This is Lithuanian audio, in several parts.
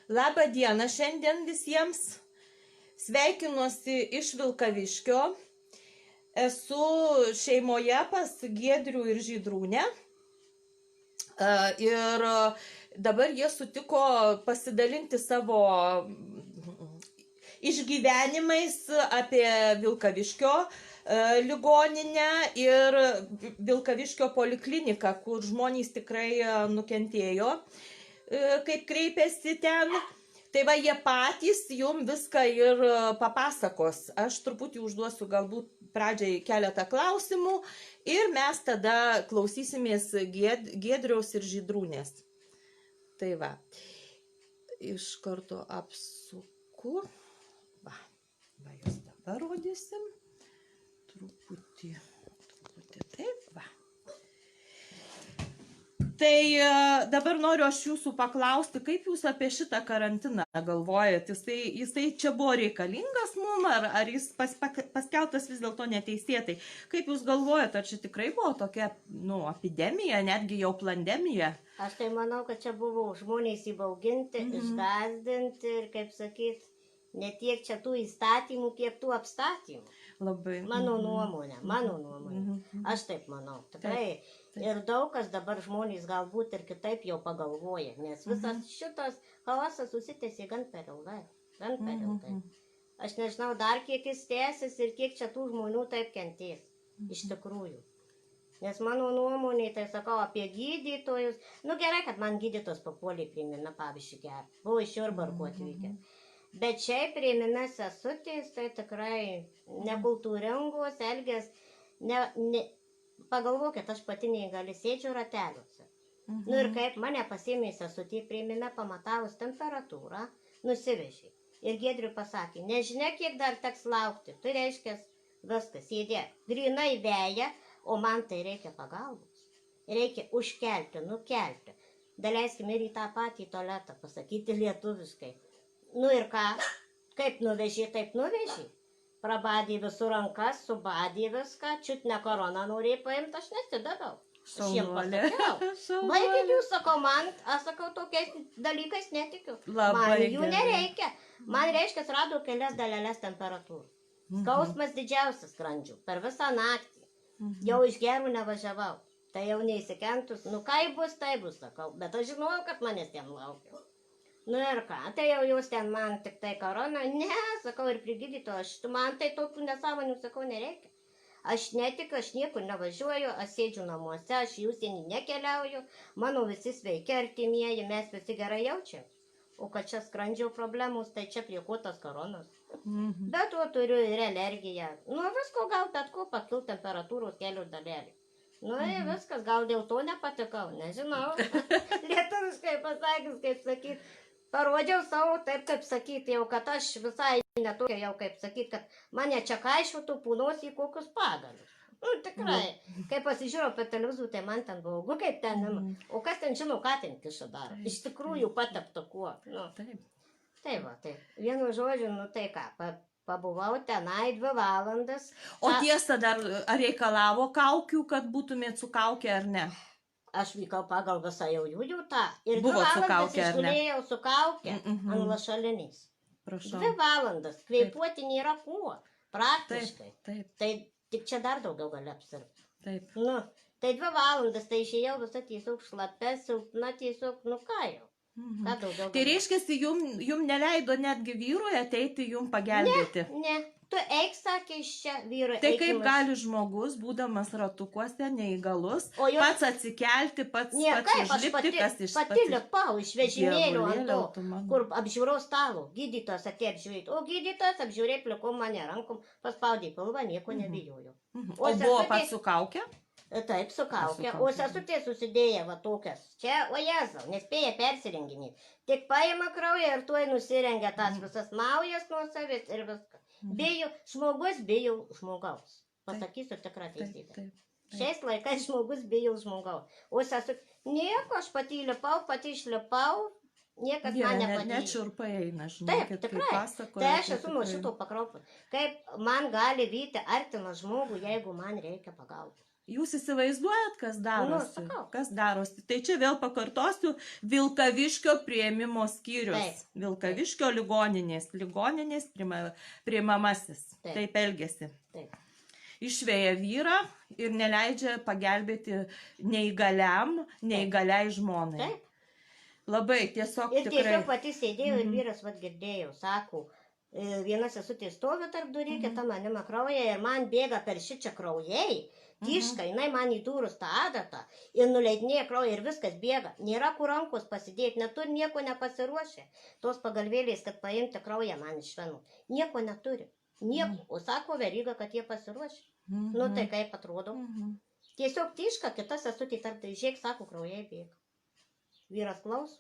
Labą dieną šiandien visiems. Sveikinuosi iš Vilkaviškio. Esu šeimoje pas Giedrių ir Žydrūnę. Ir dabar jie sutiko pasidalinti savo išgyvenimais apie Vilkaviškio ligoninę ir Vilkaviškio polikliniką, kur žmonės tikrai nukentėjo, kaip kreipėsi ten. Tai va, jie patys jum viską ir papasakos. Aš truputį užduosiu galbūt pradžiai keletą klausimų ir mes tada klausysimės Giedriaus ir Žydrūnės. Tai va, iš karto apsuku. Va, jūs dabar rodysim. Truputį taip, va. Tai dabar noriu aš jūsų paklausti, kaip jūs apie šitą karantiną galvojat? Jisai čia buvo reikalingas mum, ar jis paskelbtas vis dėlto neteisėtai? Kaip jūs galvojat, ar čia tikrai buvo tokia epidemija, netgi jau pandemija? Aš tai manau, kad čia buvo žmonės įbauginti, išgąsdinti ir, kaip sakyt, ne tiek čia tų įstatymų, kiek tų apstatymų. Labai. Mano nuomonė. Aš taip manau. Tikrai. Ir daug kas dabar žmonės galbūt ir kitaip jau pagalvoja, nes visas šitas chaosas susitęsė gan per ilgai. Aš nežinau dar kiek jis tęsis ir kiek čia tų žmonių taip kentės. Iš tikrųjų. Nes mano nuomonė, tai sakau apie gydytojus. Gerai, kad man gydytos papuolė priimina, pavyzdžiui, gerą. Buvo iš Jurbarko atvykę. Bet šiaip priimina sesutės, tai tikrai nekultūringos elgės. Pagalvokit, aš pati neįgali sėdžiu rateliuose. Ir kaip mane pasėmė sesutė priimina, pamatavus temperatūrą, nusivežė. Ir Giedriui pasakė, nežinia, kiek dar teks laukti. Tai reiškia, viskas, sėdėk. Grynai veja, o man tai reikia pagalbos. Reikia užkelti, nukelti. Daleiskim ir į tą patį tualetą, pasakyti lietuviškai. Ir ką? Kaip nuvežė, taip nuvežė. Prabadė visų rankas, subadė viską, čiut ne koroną norėjo paimti, aš nesidaviau. Aš jiems pasakiau. Baigit jūs, sakau, man, aš sakau, tokiais dalykais netikiu. Man jų nereikia. Man reiškia, rado kelias dalelės temperatūrų. Skausmas didžiausias skrandžių, per visą naktį. Jau iš gerų nevažiavau. Tai jau neįsikentus, kaip bus, tai bus, sakau. Bet aš žinojau, kad manęs ten laukiau. Ir ką, tai jau jūs ten man tik tai korona, ne, sakau, ir prigydyto, man tai tokių nesąmonių, sakau, nereikia. Aš netikiu, aš niekur nevažiuoju, aš sėdžiu namuose, aš į užsienį nekeliauju, mano visi sveiki artimieji, mes visi gerai jaučiam. O kad čia skrandžio problemos, tai čia prie ko tas koronas. Bet to turiu ir alergiją. Visko gal bet ko pakil temperatūros kelių dalelį. Ir viskas, gal dėl to nepatikau, nežinau. Lietuviškai pasakys, kaip sakyt. Parodžiau savo, taip kaip sakyti, jau kad aš visai netokia, jau kaip sakyti, kad mane čia kaišiotų pūnos į kokius pagalius. Tikrai, kai pasižiūrėjau per televizorių, tai man ten baugu, kaip ten, o kas ten žino, ką ten kiša daro. Iš tikrųjų patepta kuo. Tai va, tai vienu žodžiu, tai ką, pabuvau tenai 2 valandas. O tiesa dar, ar reikalavo kaukių, kad būtumėt su kaukė ar ne? Aš vykau pagal visą jau jų tą. Ir 2 Buvot su valandas kauke, ar ne? išgulėjau su kaukė ant lašalinės. 2 valandas. Kvėpuoti nėra kuo. Praktiškai. Tai tik čia dar daugiau gali apsirgti. Tai 2 valandas, tai išėjau visą tiesiog šlapę, silpna tiesiog, ką jau. Tai reiškia, jum neleido netgi vyrui ateiti jum pagelbėti? Ne. Tu eik, sakė, iš čia vyro. Tai kaip gali žmogus, būdamas ratukuose, neįgalus, pats atsikelti, pats užlipti, kas iš pati. Pati lipau iš vežimėlių ant to, kur apžiūros stalo. Gydytojas atėjo apžiūrėti. O gydytojas apžiūrė plikom mane rankom, paspaudė pilvą, nieko nebijojo. O buvo pats su kaukė? Taip, su kaukė. O sesutė susidėjo va tokias. Čia, o jėzau, nespėja persirenginėti. Tik paima kraują ir tuoj nusirengia tas visas maujas nuo savęs ir viską. Žmogus bijo žmogaus. Pasakysiu tikrą teisybę. Šiais laikais žmogus bijo žmogaus. O sesutė, nieko, aš pati lipau, pati išlipau, niekas man nepadėjo. Net čiurpai eina, žinokit, kaip pasakoja. Tai aš esu nuo šito pakraupus. Kaip man gali vyti artimas žmogų, jeigu man reikia pagalbos. Jūs įsivaizduojat, kas darosi? sakau. Kas darosi? Tai čia vėl pakartosiu, Vilkaviškio priėmimo skyrius. Taip. Vilkaviškio ligoninės priimamasis. Taip. Taip elgėsi. Taip. Išveja vyrą ir neleidžia pagelbėti neįgaliai žmonai. Taip. Labai tiesiog Ir tikrai. tiesiog pati sėdėjau ir vyras vat girdėjau, sako, viena sesutė stovi tarp durų, kita manima krauja ir man bėga per šičia kraujai. Tiška, jinai man įdūrus tą adatą ir nuleidinėja kraują ir viskas bėga. Nėra kur rankos pasidėti, neturi, nieko nepasiruošę. Tos pagalvėlės, kad paimti kraują man iš venų. Nieko neturi. Nieko. O sako Veryga, kad jie pasiruošė. Nu tai kaip atrodo. Tiesiog tiška, kita sesutė tarp tai žiūrėk, sako, kraujai bėga. Vyras klauso.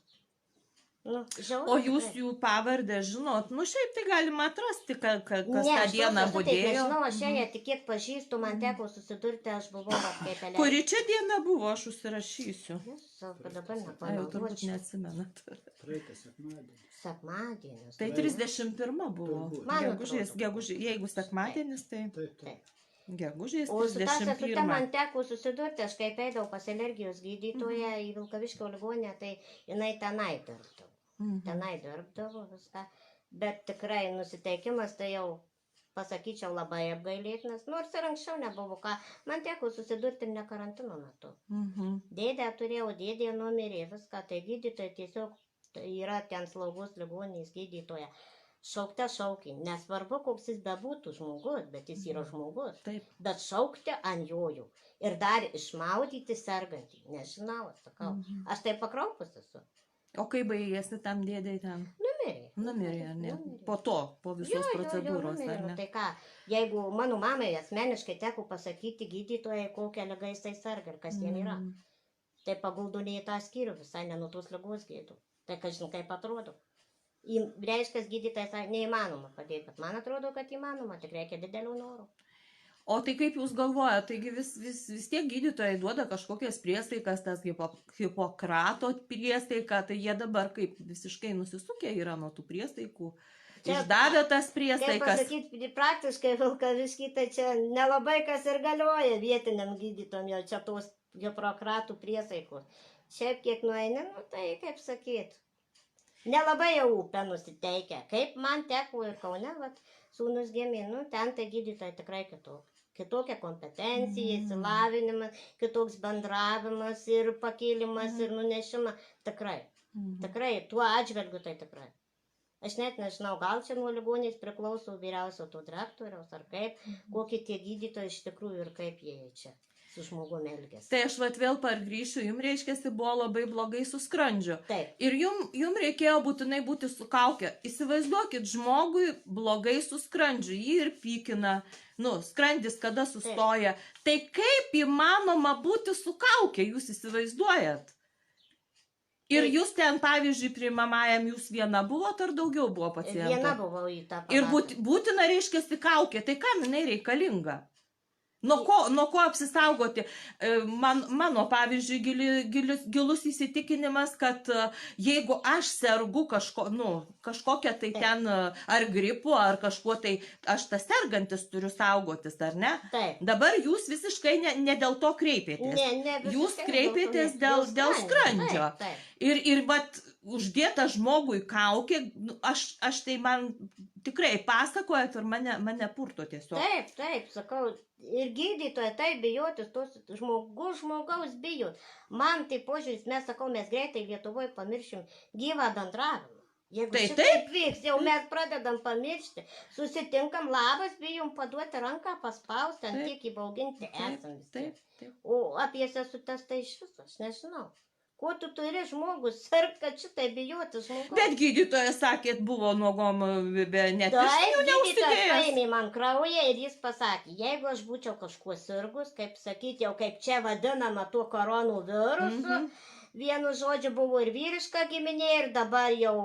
Nu, žiauru, O jūs tikrai. jų pavardę žinot, nu šiaip tai galima atrasti, kas Ne, tą aš dieną tos sesutės budėjo. nežinau, aš ją tik kiek pažįstu, man teko susidurti, aš buvau vat kaip pelė. Kuri čia diena buvo, aš užsirašysiu. Kad dabar Jau turbūt nepanaudosiu. neatsimenat. Praeitą sekmadienį. Sekmadienis. Tai 31 buvo. Turbūt. Man Gegužės, atrodo. jeigu sekmadienis, tai Taip, taip. Taip. gegužės O su ta sesute 31. man teko susidurti, aš kaip eidavau pas alergijos gydytoją į Vilkaviškio ligoninę, tai jinai tenai dirbdavo. Tenai dirbdavo viską. Bet tikrai nusiteikimas tai jau, pasakyčiau, labai apgailėtinas. Nors ir anksčiau nebuvo ką. Man teko susidurti ne karantino metu. Dėdę turėjau, dėdė numirė viską. Tai gydytoja tiesiog tai yra ten slaugos ligoninės gydytoja. Šaukte šaukia. Nesvarbu, koks jis bebūtų žmogus, bet jis yra žmogus. Taip. Bet šaukti ant jojų. Ir dar išmaudyti sergantį. Nežinau, sakau. Aš tai pakraupus esu. O kai baigėsi tam dėdei ten? Numirė. Numirė, ar ne? Numirė. Po to, po visos procedūros, numirė. ar Nu, ne? tai ką, jeigu mano mamai asmeniškai teko pasakyti gydytojai, kokią ligą jisai serga ir kas jam yra, tai paguldo ne į tą skyrių, visai ne nuo tos ligos gydo. Tai kažin kaip atrodo. Reiškia, gydytojas sakė, neįmanoma padėti, bet man atrodo, kad įmanoma, tik reikia didelio noro. O tai kaip jūs galvojate, taigi vis tiek gydytojai duoda kažkokias priesaikas, tas Hipokrato priesaika, tai jie dabar kaip visiškai nusisukę yra nuo tų priesaikų. Čia- Išdavė tas Kaip priesaikas. pasakyti, praktiškai Vilkavišky, tai čia nelabai kas ir galioja vietiniam gydytom, jau čia tos Hipokratų priesaikos. Šiaip kiek nueini, nu tai kaip sakyti, nelabai jau upę nusiteikia. Kaip man teko ir Kaune, vat, sūnus gimė, nu ten tai gydytojai tikrai kitokia. Kitokia kompetencija, įsilavinimas, kitoks bendravimas ir pakėlimas ir nunešimas. Tikrai. Tikrai, tuo atžvelgiu tai tikrai. Aš net nežinau, gal čia nuo ligonės priklauso vyriausio to direktoriaus ar kaip, kokie tie gydytojai iš tikrųjų ir kaip jie čia su žmogumi elgėsi. Tai aš vat vėl pargrįšiu, jums reiškiasi buvo labai blogai su skrandžiu. Taip. Ir jum reikėjo būtinai būti su kaukė. Įsivaizduokit, žmogui blogai su skrandžiu, jį ir pykina. Nu, skrandis kada sustoja. Tai kaip įmanoma būti su kaukė, jūs įsivaizduojat? Ir Taip. jūs ten, pavyzdžiui, priimamajam jūs viena buvot ar daugiau buvo pacientų? Viena buvau į tą Ir palatą. būtina reiškiasi kaukė, tai kam jinai reikalinga? Nuo ko apsisaugoti? Mano, pavyzdžiui, gilus įsitikinimas, kad jeigu aš sergu kažkokią tai ten ar gripu, ar kažkuo tai, aš tas sergantis turiu saugotis, ar ne? Taip. Dabar jūs visiškai ne dėl to kreipėtės. Ne, Jūs visiškai kreipėtės dėl dėl skrandžio. Taip, taip. Ir vat uždėta žmogui kaukė, aš tai man tikrai pasakojat ir mane purto tiesiog. Taip, taip, sakau, ir gydytoja, taip bijotis, tos žmogaus bijot. Man tai požiūris, mes sakau, mes greitai Lietuvoje pamiršim gyvą bendravimą. Jeigu Tai šitaip vyks, jau mes pradedam pamiršti, susitinkam, labas, bijom paduoti ranką, paspausti, ant Taip. tiek įbauginti esam visi. Taip. O apie sesutes tai iš viso, aš nežinau. Ko tu turi žmogus sirgt, kad šitai bijoti žmogus? Bet gydytojas sakėt, buvo nuogom be net Taip, pirštinių gydytojas neužsidėjęs. paėmė man kraują ir jis pasakė, jeigu aš būčiau kažkuo sirgus, kaip sakyti, jau kaip čia vadinama tuo koronų virusu, vienu žodžiu buvo ir vyriška giminė, ir dabar jau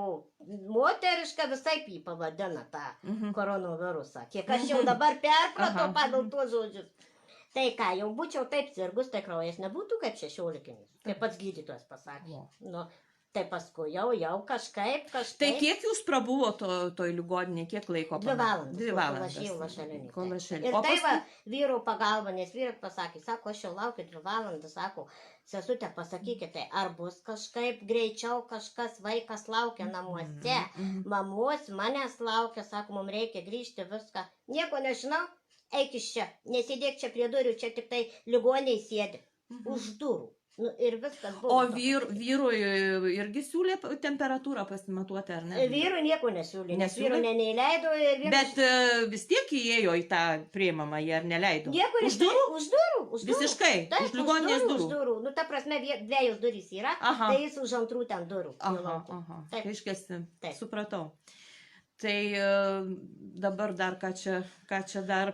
moteriška, visai jį pavadina tą koronų virusą. Kiek aš jau dabar perpratau Aha. pagal tuos žodžius. Tai ką, jau būčiau taip sirgus, tai kraujas nebūtų kaip 16, kaip pats gydytojas pasakė. Jo. Nu, Tai paskui jau kažkaip. Tai kiek jūs prabuvo toj ligoninė, kiek laiko? 2 valandas. 2 valandas. Kol lašelinį. Ir tai va, vyro pagalba, nes vyras pasakė, sako, aš jau laukiu 2 valandas, sako, sesutė, pasakykite, ar bus kažkaip greičiau kažkas, vaikas laukia namuose, mamos manęs laukia, sako, mums reikia grįžti viską. Nieko nežinau, eik iš čia, nesėdėk čia prie durų, čia tik tai ligoniai sėdi, už durų. Nu, ir viskas buvo. O vyrui irgi siūlė temperatūrą pasimatuoti, ar ne? Vyrui nieko nesiūlė, nes vyrui neįleido. Bet vis tiek įėjo į tą priimamą, jie ar neleido? Niekur už durų? Už durų. Visiškai? Taip, už ligoninės durų? Už durų. Nu, ta prasme, 2 durys yra, tai jis už 2 ten durų. Aha. Reiškiasi, supratau. Tai dabar dar ką čia dar...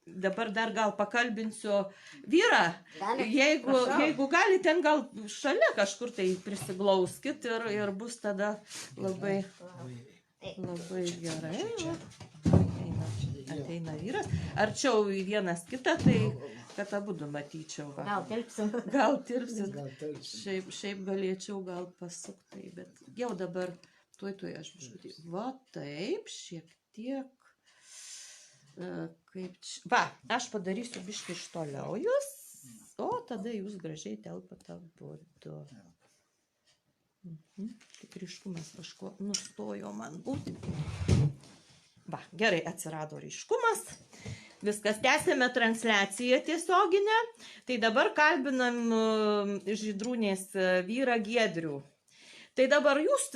Dabar dar gal pakalbinsiu vyrą, jeigu gali, ten gal šalia kažkur tai prisiglauskit ir bus tada labai gerai. Ateina vyras. Arčiau į vienas kitą, tai kad abudu matyčiau. Gal tilpsit. Šiaip galėčiau gal pasukti, bet jau dabar tuoj aš biškutį. Va taip, šiek tiek. Va, aš padarysiu biškai iš toliau jūs, o tada jūs gražiai telpat abudu. Tik ryškumas kažko nustojo man būti. Va, gerai, atsirado ryškumas. Viskas, tęsėme transliaciją tiesioginę. Tai dabar kalbinam Žydrūnės vyrą Giedrių. Tai dabar jūs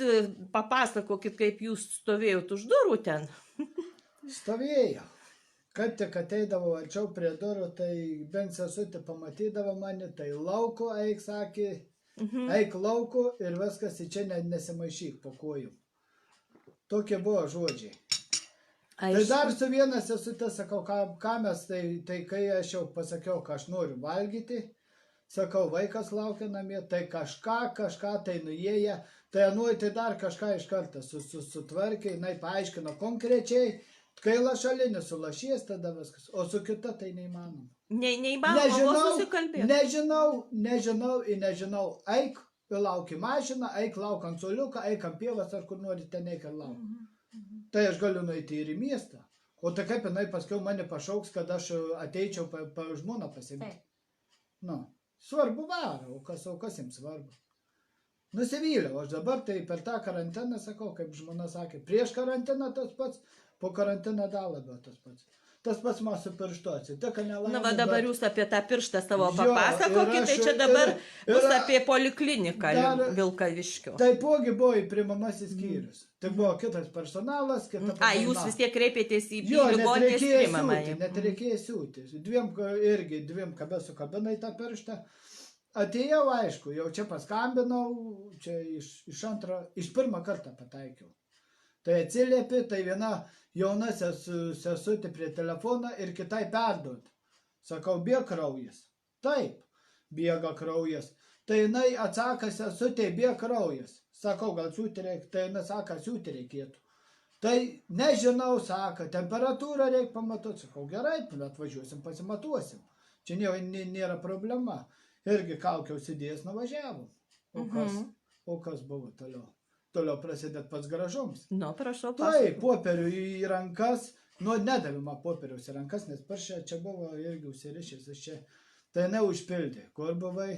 papasakokit, kaip jūs stovėjot už durų ten. Stovėjau. Kad tik ateidavo arčiau prie durų, tai bent sesutė pamatydavo mane, tai lauko eik, sakė, eik lauko ir viskas į čia nesimaišyk po kojų. Tokie buvo žodžiai. Tai dar su viena sesutė sakau, ką mes, tai kai aš jau pasakiau, ką aš noriu valgyti, sakau, vaikas laukia namie, tai kažką tai nuėję, tai anuoj tai dar kažką iš karto sutvarkė, jinai paaiškino konkrečiai. Kai lašalinis sulašies, tada viskas. O su kita tai neįmanoma. Neįmanoma susikalbėti. Nežinau. Eik, lauki mašiną, eik lauk ant soliuką, eik ant pievas, ar kur nori ten eik ir lauk. Tai aš galiu nueiti ir į miestą. O tai kaip jinai paskiau mane pašauks, kad aš ateičiau pa žmoną pasimti. Nu, svarbu varo, o kas jums svarbu. Nusivyliau, aš dabar tai per tą karantiną sakau, kaip žmona sakė, prieš karantiną tas pats, po karantiną dar labiau tas pats. Tas pats man su pirštu atsitiko nelaimė. Na va dabar jūs apie tą pirštą savo papasakokit, tai čia dabar bus apie polikliniką Vilkaviškio. Taipogi buvo į priimamasis skyrius. Tai buvo kitas personalas, kita personalas. Jūs vis tiek kreipėtės į ligoninės priimamąjį. Net reikėjo siūti. Dviem kabesų kabinai tą pirštą. Atėjau, aišku, jau čia paskambinau, čia iš pirmą kartą pataikiau. Tai atsiliepė, tai viena jauna sesutė prie telefoną ir kitai perduot. Sakau, bėga kraujas. Taip, bėga kraujas. Tai jinai atsaka sesutė, bėga kraujas. Sakau, gal siūti reikia, tai jinai sako, siūti reikėtų. Tai nežinau, sako, temperatūrą reikia pamatuoti. Sakau, gerai, atvažiuosim, pasimatuosim. Čia nėra problema. Irgi kaukiau sėdėjęs nuvažiavom. O kas buvo toliau? Toliau prasidėt pats gražums. Nu, prašau, tai popierių į rankas, nedavimą popieriaus į rankas, nes paršia čia buvo irgi užsirišęs, aš čia tai neužpildė. Kur buvai?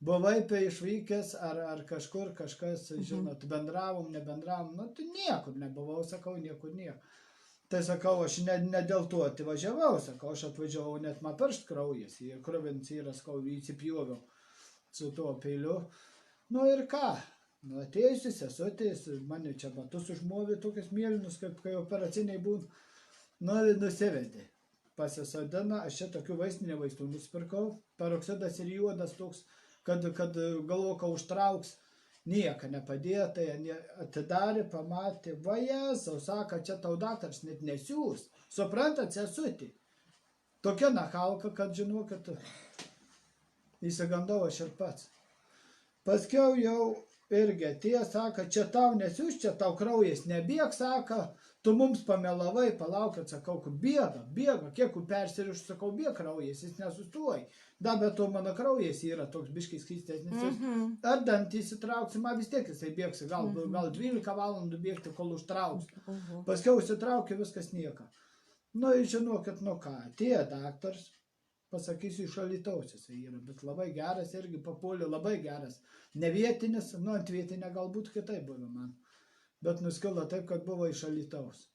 Buvai išvykęs ar kažkur kažkas, žinot, bendravom, nebendravom, nu, tai niekur nebuvau, sakau, niekur. Tai sakau, aš ne dėl to atvažiavau, sakau, aš atvažiavau, net man piršt kraujas, ir kruvins yra, sakau, įsipjoviau su tuo peiliu. Nu ir ką? Nu, atėjusi sesutės, mane čia batus užmovė tokius mėlynus, kaip kai operaciniai būna. Nu, nusivedė. Pasisodina, aš čia tokių vaistinė vaistų nusipirkau. Peroksidas ir juodas toks, kad galvoka užtrauks. Nieko nepadėjo, tai atidarė, pamatė. Vajezau, sako, čia tau daktaras net nesiūs. Suprantat, sesutė. Tokia nachalka, kad žinau, kad įsigandau aš ir pats. Paskiau jau irgi atėjo, sako, čia tau nesiūs, čia tau kraujas nebėg, sako, tu mums pamelavai, palaukit, sakau, bėga, kiek persiriš, sakau, bėg kraujas, jis nesustuoja. Da, bet to mano kraujas yra toks biškis skystesnis. Ar dantį įsitrauksi, man vis tiek jisai bėgsi, gal 12 valandų bėgti, kol užtrauks. Paskiau įsitraukia viskas nieko. Nu, žinokit, nu ką, atėjo daktaras, pasakysiu, iš Alytaus jisai yra, bet labai geras, irgi papuolė labai geras. Ne vietinis, nu ant vietinė galbūt kitaip buvo man, bet nuskilo taip, kad buvo iš Alytaus.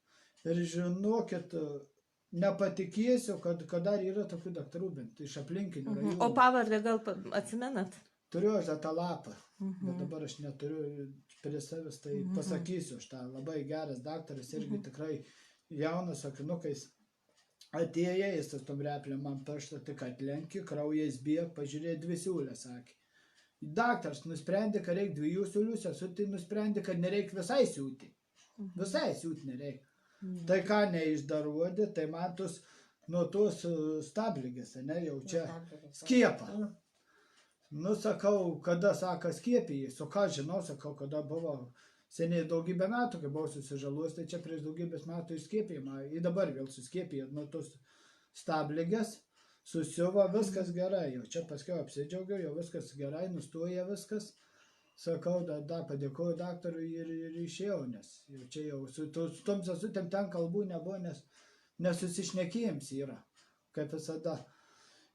Ir žinokit, nepatikėsiu, kad dar yra tokių daktarų, bent iš aplinkinių rajonų. O pavardę gal atsimenat? Turiu aš tą lapą, bet dabar aš neturiu prie savęs, tai pasakysiu, aš tą labai geras daktaras, irgi tikrai jaunas sakinukais atėjo, jis tas tom replėm man pirštą tik atlenkė, kraujas bėg, pažiūrėjo 2 siūlės, sakė. Daktaras nusprendė, kad reikia 2 siūlių, sesutė nusprendė, kad nereikia visai siūti. Visai siūti nereikia. Tai ką neišdarodė, tai man tos nuo tos stabligės, ne, jau čia skiepą. Nu, sakau, kada sako skiepijai, su ką žinau, sakau, kada buvo seniai daugybę metų, kai buvau susižalus, tai čia prieš daugybės metų išskiepijimą, į dabar vėl suskiepijai nuo tos stabligės, susiuvo, viskas gerai, jau čia paskiau apsidžiaugiau, jau viskas gerai, nustoja viskas. Sakau, da padėkoju daktarui ir išėjau, nes jau čia jau su tom sesutėm ten kalbų nebuvo, nes nesusišnekėjams yra, kaip visada.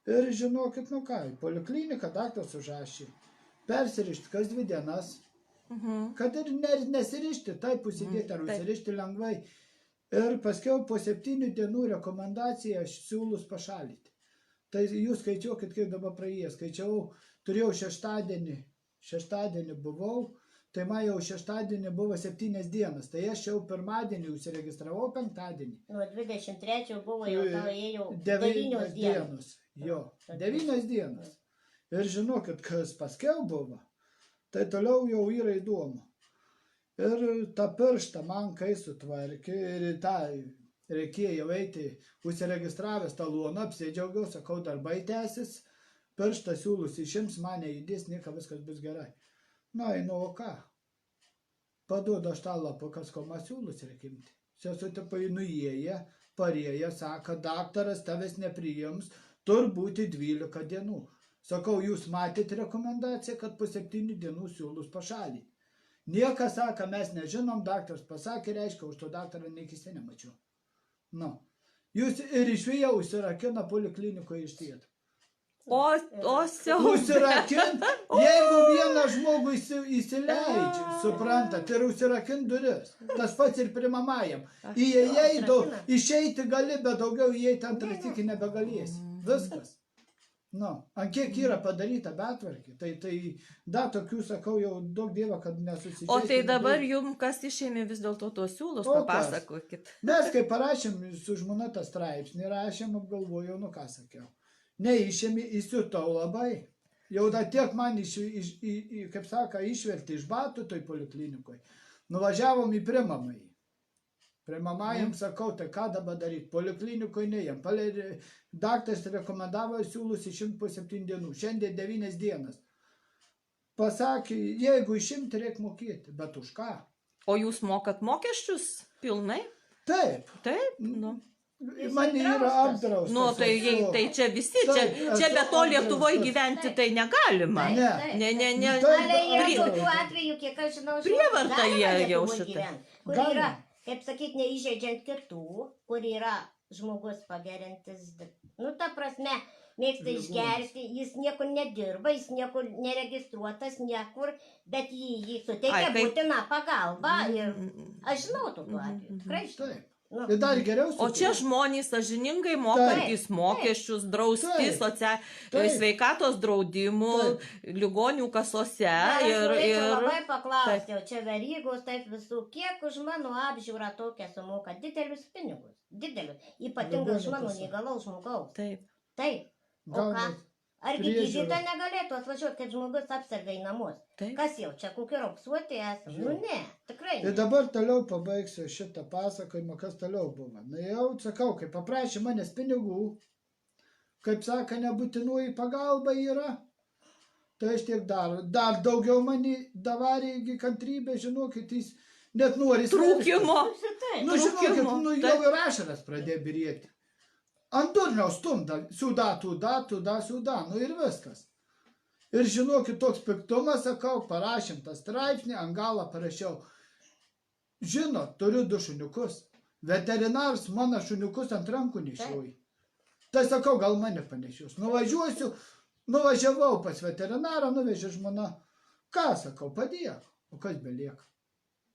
Ir žinokit, nu ką, į polikliniką daktaras užrašė, persirišti kas 2 dienas, kad ir nesirišti, taip užsidėti ar užsirišti lengvai. Ir paskiau po 7 dienų rekomendaciją aš siūlus pašalinti. Tai jūs skaičiuokit, kaip dabar praėjęs. Skaičiavau, turėjau šeštadienį buvau, tai man jau šeštadienį buvo 7 dienas. Tai aš jau pirmadienį užsiregistravau, penktadienį. Nuo 23 buvo jau tavo ėjau 9 dienos. Jo, 9 dienas. Ir žinokit, kas paskiau buvo, tai toliau jau yra įdomu. Ir tą pirštą man kai sutvarkė ir tą reikėjo eiti, užsiregistravęs taloną, apsidžiaugiau, sakau, darbai tęsis, pirštą siūlus išims, mane įdės, nieko viskas bus gerai. Na, einu, o ką? Paduodu aš tą lapą, kas ko man siūlus reikimti. Sesutė nuėję, parėję, sako, daktaras tavęs nepriims, turi būti 12 dienų. Sakau, jūs matėte rekomendaciją, kad po 7 dienų siūlus pašalinti. Niekas sako, mes nežinom, daktaras pasakė, reiškia, už to daktarą neikiste nemačiau. Nu, jūs ir išvėję užsirakina poliklinikoje ištiet. O siaubė. Užsirakint, jeigu vieną žmogų įsileidžia, suprantat, ir užsirakint duris. Tas pats ir primamajam. Išeiti gali, bet daugiau įeiti antrą sykį nebegalėsi. Viskas. Nu, ant kiek yra padaryta betvarkė, tai da tokių, sakau, jau daug dievo, kad nesusižeisime. O tai dabar jums kas išėmė vis dėlto tos siūlus, papasakokit. Mes, kai parašėm su žmona tą straipsnį, rašėm, apgalvojau, nu ką sakiau. Neišėmė, įsiutau labai. Jau da tiek man, kaip saka, išverti iš batų toj poliklinikoje. Nuvažiavom į primamąjį. Primamajam sakau, tai ką dabar daryti? Poliklinikoje neėjom. Daktaras rekomendavo siūlus išimti po 7 dienų. Šiandien 9 dienas. Pasakė, jeigu išimti, reikia mokėti. Bet už ką? O jūs mokat mokesčius pilnai? Taip. Taip, nu. Man yra apdraustas. Nu, tai čia visi, čia be to Lietuvoje gyventi tai negalima. Ne. Ale yra tokių atvejų, kiek aš žinau, prievarta jie jau šitą. Kur yra, kaip sakyt, neįžeidžiant kitų, kur yra žmogus pagerintis, nu, ta prasme, mėgsta išgerti, jis niekur nedirba, jis niekur neregistruotas, niekur, bet jį suteikia būtina pagalba ir aš žinau tokių atvejų, tikrai žinau. Ir dar geriau O čia žmonės sąžiningai mokantys mokesčius, drausti sveikatos draudimų, ligonių kasose. Ir labai paklausiau, čia Verygos, taip visų, kiek už mano apžiūrą tokią sumoka didelius pinigus, didelius, ypatingai už mano neįgalaus žmogaus. Taip. O ką? Argi gydytoja negalėtų atvažiuoti, kad žmogus apsarga į namus? Kas jau, čia kokie raupsuoti esame? Nu ne, tikrai ne. Ir dabar toliau pabaigsiu šitą pasakojimą, kas toliau buvo. Na jau, sakau, kai paprašė manęs pinigų, kaip sako, nebūtinuoji pagalba yra, tai aš tiek dar daugiau mani davarė į kantrybę, žinokit, jis net nori trūkimo. Nu, žinokit, jau ir ašaras pradėjo birėti. ant durniaus stumda, siūda, tūda, siūda, nu ir viskas. Ir žinokit, toks piktumas, sakau, parašėm tą straipsnį, ant galą parašiau. Žinot, turiu 2 šuniukus. Veterinaras mano šuniukus ant rankų nešioja. Tai sakau, gal mane panešius. Nuvažiuosiu, nuvažiavau pas veterinarą, nuvežė žmona. Ką, sakau, padėk. O kas belieka?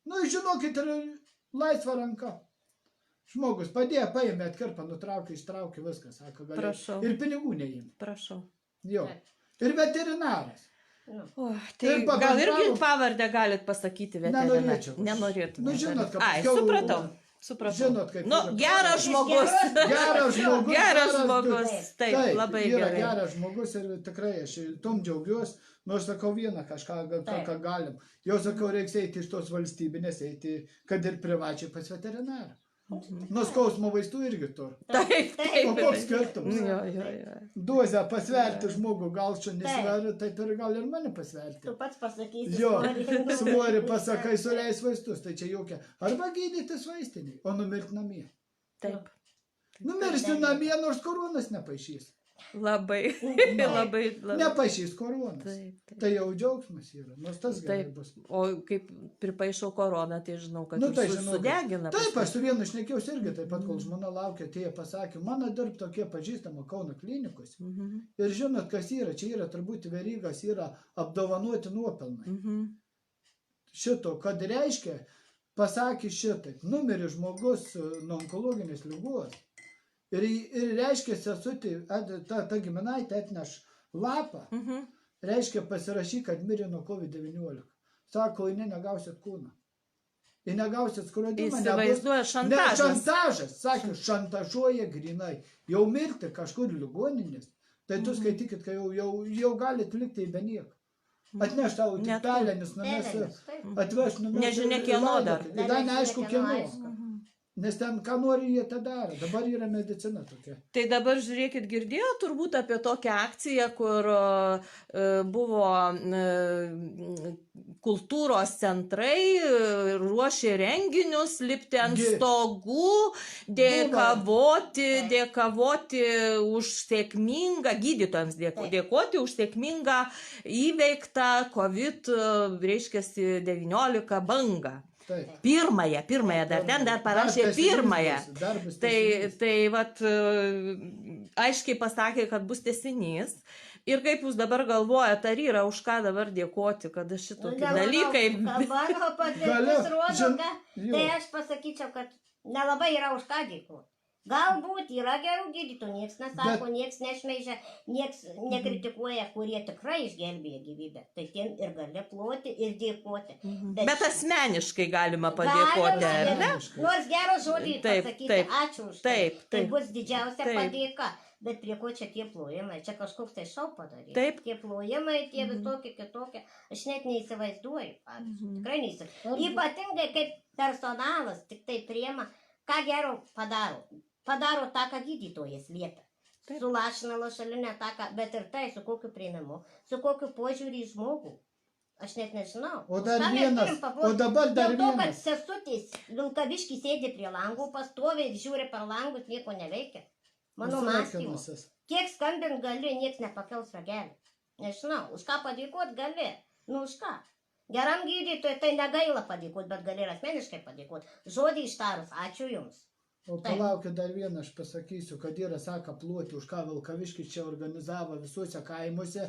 Nu, žinokit, ir laisva ranka. Žmogus padėjo, paėmė, atkirpą, nutraukė, ištraukė, viskas, sako, gali. Prašau. Ir pinigų neįmė. Prašau. Jo. Ir veterinaras. O, tai Ir gal pabendravom. irgi pavardę galit pasakyti veterinarą? Nenorėčiau. Nenorėtumėte. Nu, žinot, kad Ai, paskiau- supratau. Supratau. Žinot, kaip Nu, yra. geras žmogus. Geras žmogus. Geras geras žmogus. Taip, labai yra gerai. geras žmogus ir tikrai aš tom džiaugiuosi. Nors sakau vieną kažką, ką galim. Jau sakau, reiks eiti iš tos valstybinės, eiti, kad ir privačiai pas veterinarą. Nuo skausmo vaistų irgi tur. Taip, O taip. koks skirtumas? Jo. Duozę pasverti žmogų, gal čia nesveriu, taip ir gal ir mane pasverti. Tu pats pasakysi. Jo, svorį. svorį pasakai, suleis vaistus, tai čia jokia. Arba gydytis vaistiniai, o numirti namie. Taip. Numirsi namie, nors koronas nepaišys. Labai. Labai. Nepaišys koronas. Taip. Tai jau džiaugsmas yra, nors tas gerai Taip. bus. O kaip pripaišau koroną, tai žinau, kad Nu, tai jūs žinau, sudegina. Taip, aš su vienu šnekėjausi irgi, taip pat, kol žmona laukia, atėjo pasakė, mano dirb tokie pažįstama Kauno klinikos. Ir žinot, kas yra, čia yra turbūt verygas, yra apdovanoti nuopelnai. Šito, kad reiškia, pasakė šitaip, numirė žmogus nuo onkologinės ligos. Ir reiškia, sesutė, ta giminaitė atneš lapą, reiškia pasirašy, kad mirė nuo COVID-19. Sako, jinai negausit kūną. Ir negausit skrodimą. Įsivaizduoja Ne, šantažas. šantažas, sakė, šantažuoja grinai. Jau mirti kažkur ligoninės. Tai tu skaitykit, kai jau galit likti be nieko. Atneš tau tik Net- pelenis, numes, Pelenis, taip. atveš, numes. Nežinia kieno dar. Ir dar neaišku kieno. Aišku. Nes ten ką nori jie tą daro. Dabar yra medicina tokia. Tai dabar žiūrėkit, girdėjo turbūt apie tokią akciją, kur buvo kultūros centrai, ruošė renginius, lipti ant stogų, dėkavoti už sėkmingą, gydytojams dėkoti už sėkmingą įveiktą COVID, reiškia, 19 bangą. Taip. Pirmąją, dar parašė pirmąją. Tai vat, aiškiai pasakė, kad bus tęsinys. Ir kaip jūs dabar galvojate, ar yra už ką dabar dėkoti, kad šitokie dalykai... Mano patirtis rodo, tai aš pasakyčiau, kad nelabai yra už ką dėkoti. Galbūt yra gerų gydytojų, nieks nesako, nieks nešmeižia, nieks nekritikuoja, kurie tikrai išgelbėja gyvybę. Tai tiem ir gali ploti ir dėkoti. Bet asmeniškai galima padėkoti, ar ne? Nors gerą žodį pasakyti, ačiū už tai. Tai bus didžiausia padėka. Bet prie ko čia tie plojimai? Čia kažkoks tai šau padaryti. Taip. Tie plojimai, tie visokie kitokie. Aš net neįsivaizduoju, pavyzdžiui. Tikrai neįsivaizduoju. Ypatingai kaip personalas tik tai priema, ką gero padaro. Padaro tą, ką gydytojas liepia. Sulašina lašalinę taką, bet ir tai su kokiu priėmimu, su kokiu požiūrį į žmogų. Aš net nežinau. O dar vienas, o dabar dar vienas. Dėl to, kad vienas. sesutės Vilkaviškį sėdi prie langų, pastoviai žiūri per langus, nieko neveikia. Mano mąstymu. Kiek skambint gali, nieks nepakels ragelį. Nežinau, už ką padėkot gali. Nu, už ką? Geram gydytojui tai negaila padėkot, bet gali ir asmeniškai padėkot. Žodį ištarus, ačiū jums. O palaukit dar vieną, aš pasakysiu, kad yra, sako, ploti, už ką Vilkaviškis čia organizavo visuose kaimuose,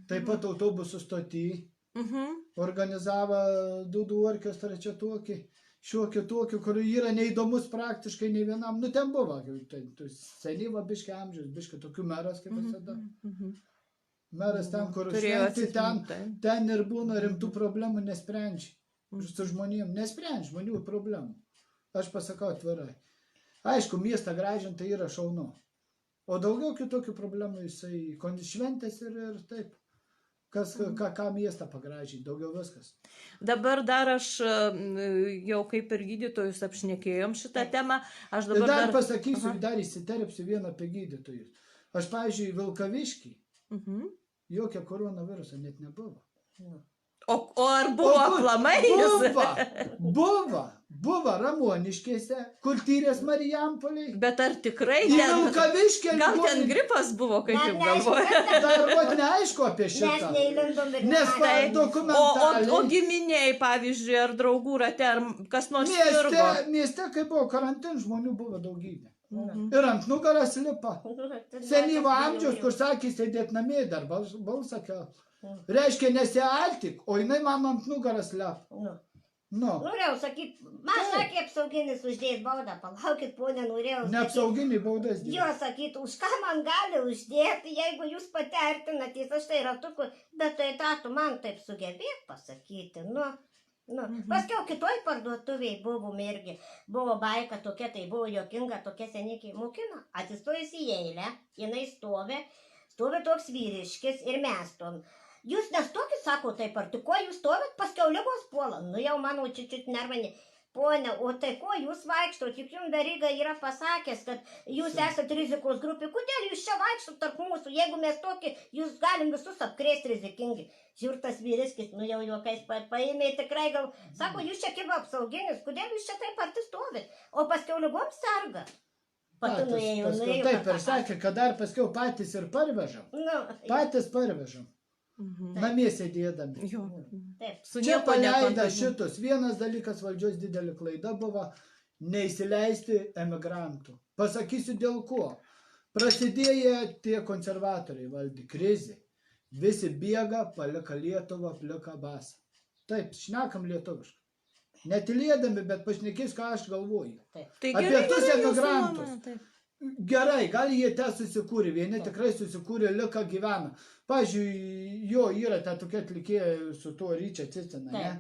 taip pat autobusų stoty, organizavo Dūdų orkestrą čia tokį, šiokį tokį, kur yra neįdomus praktiškai nei vienam, nu ten buvo, senyva biški amžius, biški tokių meras kaip visada. Meras ten, kur šventi, ten ir būna rimtų problemų nesprendžia. Su žmonėm nesprendžia žmonių problemų. Aš pasakau atvirai. Aišku, miestą gražinti yra šaunu. O daugiau kitokių problemų jisai šventės ir taip. Ką miestą pagražinti, daugiau viskas. Dabar dar aš jau kaip ir gydytojus apšnekėjom šitą temą. Aš dabar dar pasakysiu, dar įsiterpsiu vieną apie gydytojus. Aš, pavyzdžiui, Vilkaviškį, jokio koronaviruso net nebuvo. O ar buvo aplamai jis? Buvo Ramoniškėse, kur tyrės Marijampoliai. Bet ar tikrai Į ten... Vilkaviškę. Gal ten gripas buvo, kaip Net jūs neaišku, galvojate? Dar vat neaišku apie Mes šitą. neįlindom ir Nes nematėm. dokumentaliai. O giminiai, pavyzdžiui, ar draugų rate, ar kas nors sirgo? Mieste, kai buvo karantin, žmonių buvo daugybė. Mhm. Ir ant nugaras lipa. Tai Senyvo amžiaus, kur sakė, sėdėt namie, dar balsą kelt. Reiškia, nesialtik, o jinai man ant nugaras lipa. Nu, Norėjau sakyti, man sakė apsauginis uždės baudą, palaukit, ponė, norėjau sakyti. neapsauginiai baudas Jo dėjo. sakyt, už ką man gali uždėti, jeigu jūs patertinatės, aš tai ratuku, bet tai tą tu man taip sugebėk pasakyti, nu. Paskiau kitoj parduotuviai buvom irgi, buvo baika tokia, tai buvo jokinga, tokia seniai mokina, atsistojus į eilę, jinai stovi toks vyriškis ir mes tom. Jūs nestokit, sako, taip ar tik ko jūs stovit, paskiau ligos puola. Nu jau mano čiut nervani. Pone, o tai ko jūs vaikštot, juk jums Veryga yra pasakęs, kad jūs esat rizikos grupė. Kodėl jūs čia vaikštot tarp mūsų, jeigu mes tokį, jūs galim visus apkrėsti rizikingi. Žiūrtas vyriskis, nu jau juokais paėmė tikrai gal, sako, jūs čia kaip apsauginis, kodėl jūs čia taip arti stovit, o paskiau ligom serga. Pati nuėjo. Taip ir sakė, kad dar paskiau patys ir parvežam. Patys parvežam. Namie sėdėdami. Jo. Taip. Su Čia nieko paleido nekontaktuoju. šitus. Vienas dalykas valdžios didelė klaida buvo neįsileisti emigrantų. Pasakysiu dėl ko. Prasidėjo tie konservatoriai valdė krizė. Visi bėga, palika Lietuvą, plika basą. Taip, šnekam lietuviškai. Netilėdami, bet pašnekės, ką aš galvoju. Tai Apie gerai, tuos gerai, jūsų emigrantus. nuomonė, taip. Gerai, gal jie ten susikūrė, vieni tikrai susikūrė, lika gyvena. Pavyzdžiui, jo yra ta tokia atlikėja su tuo Ryčia Cicina, ne?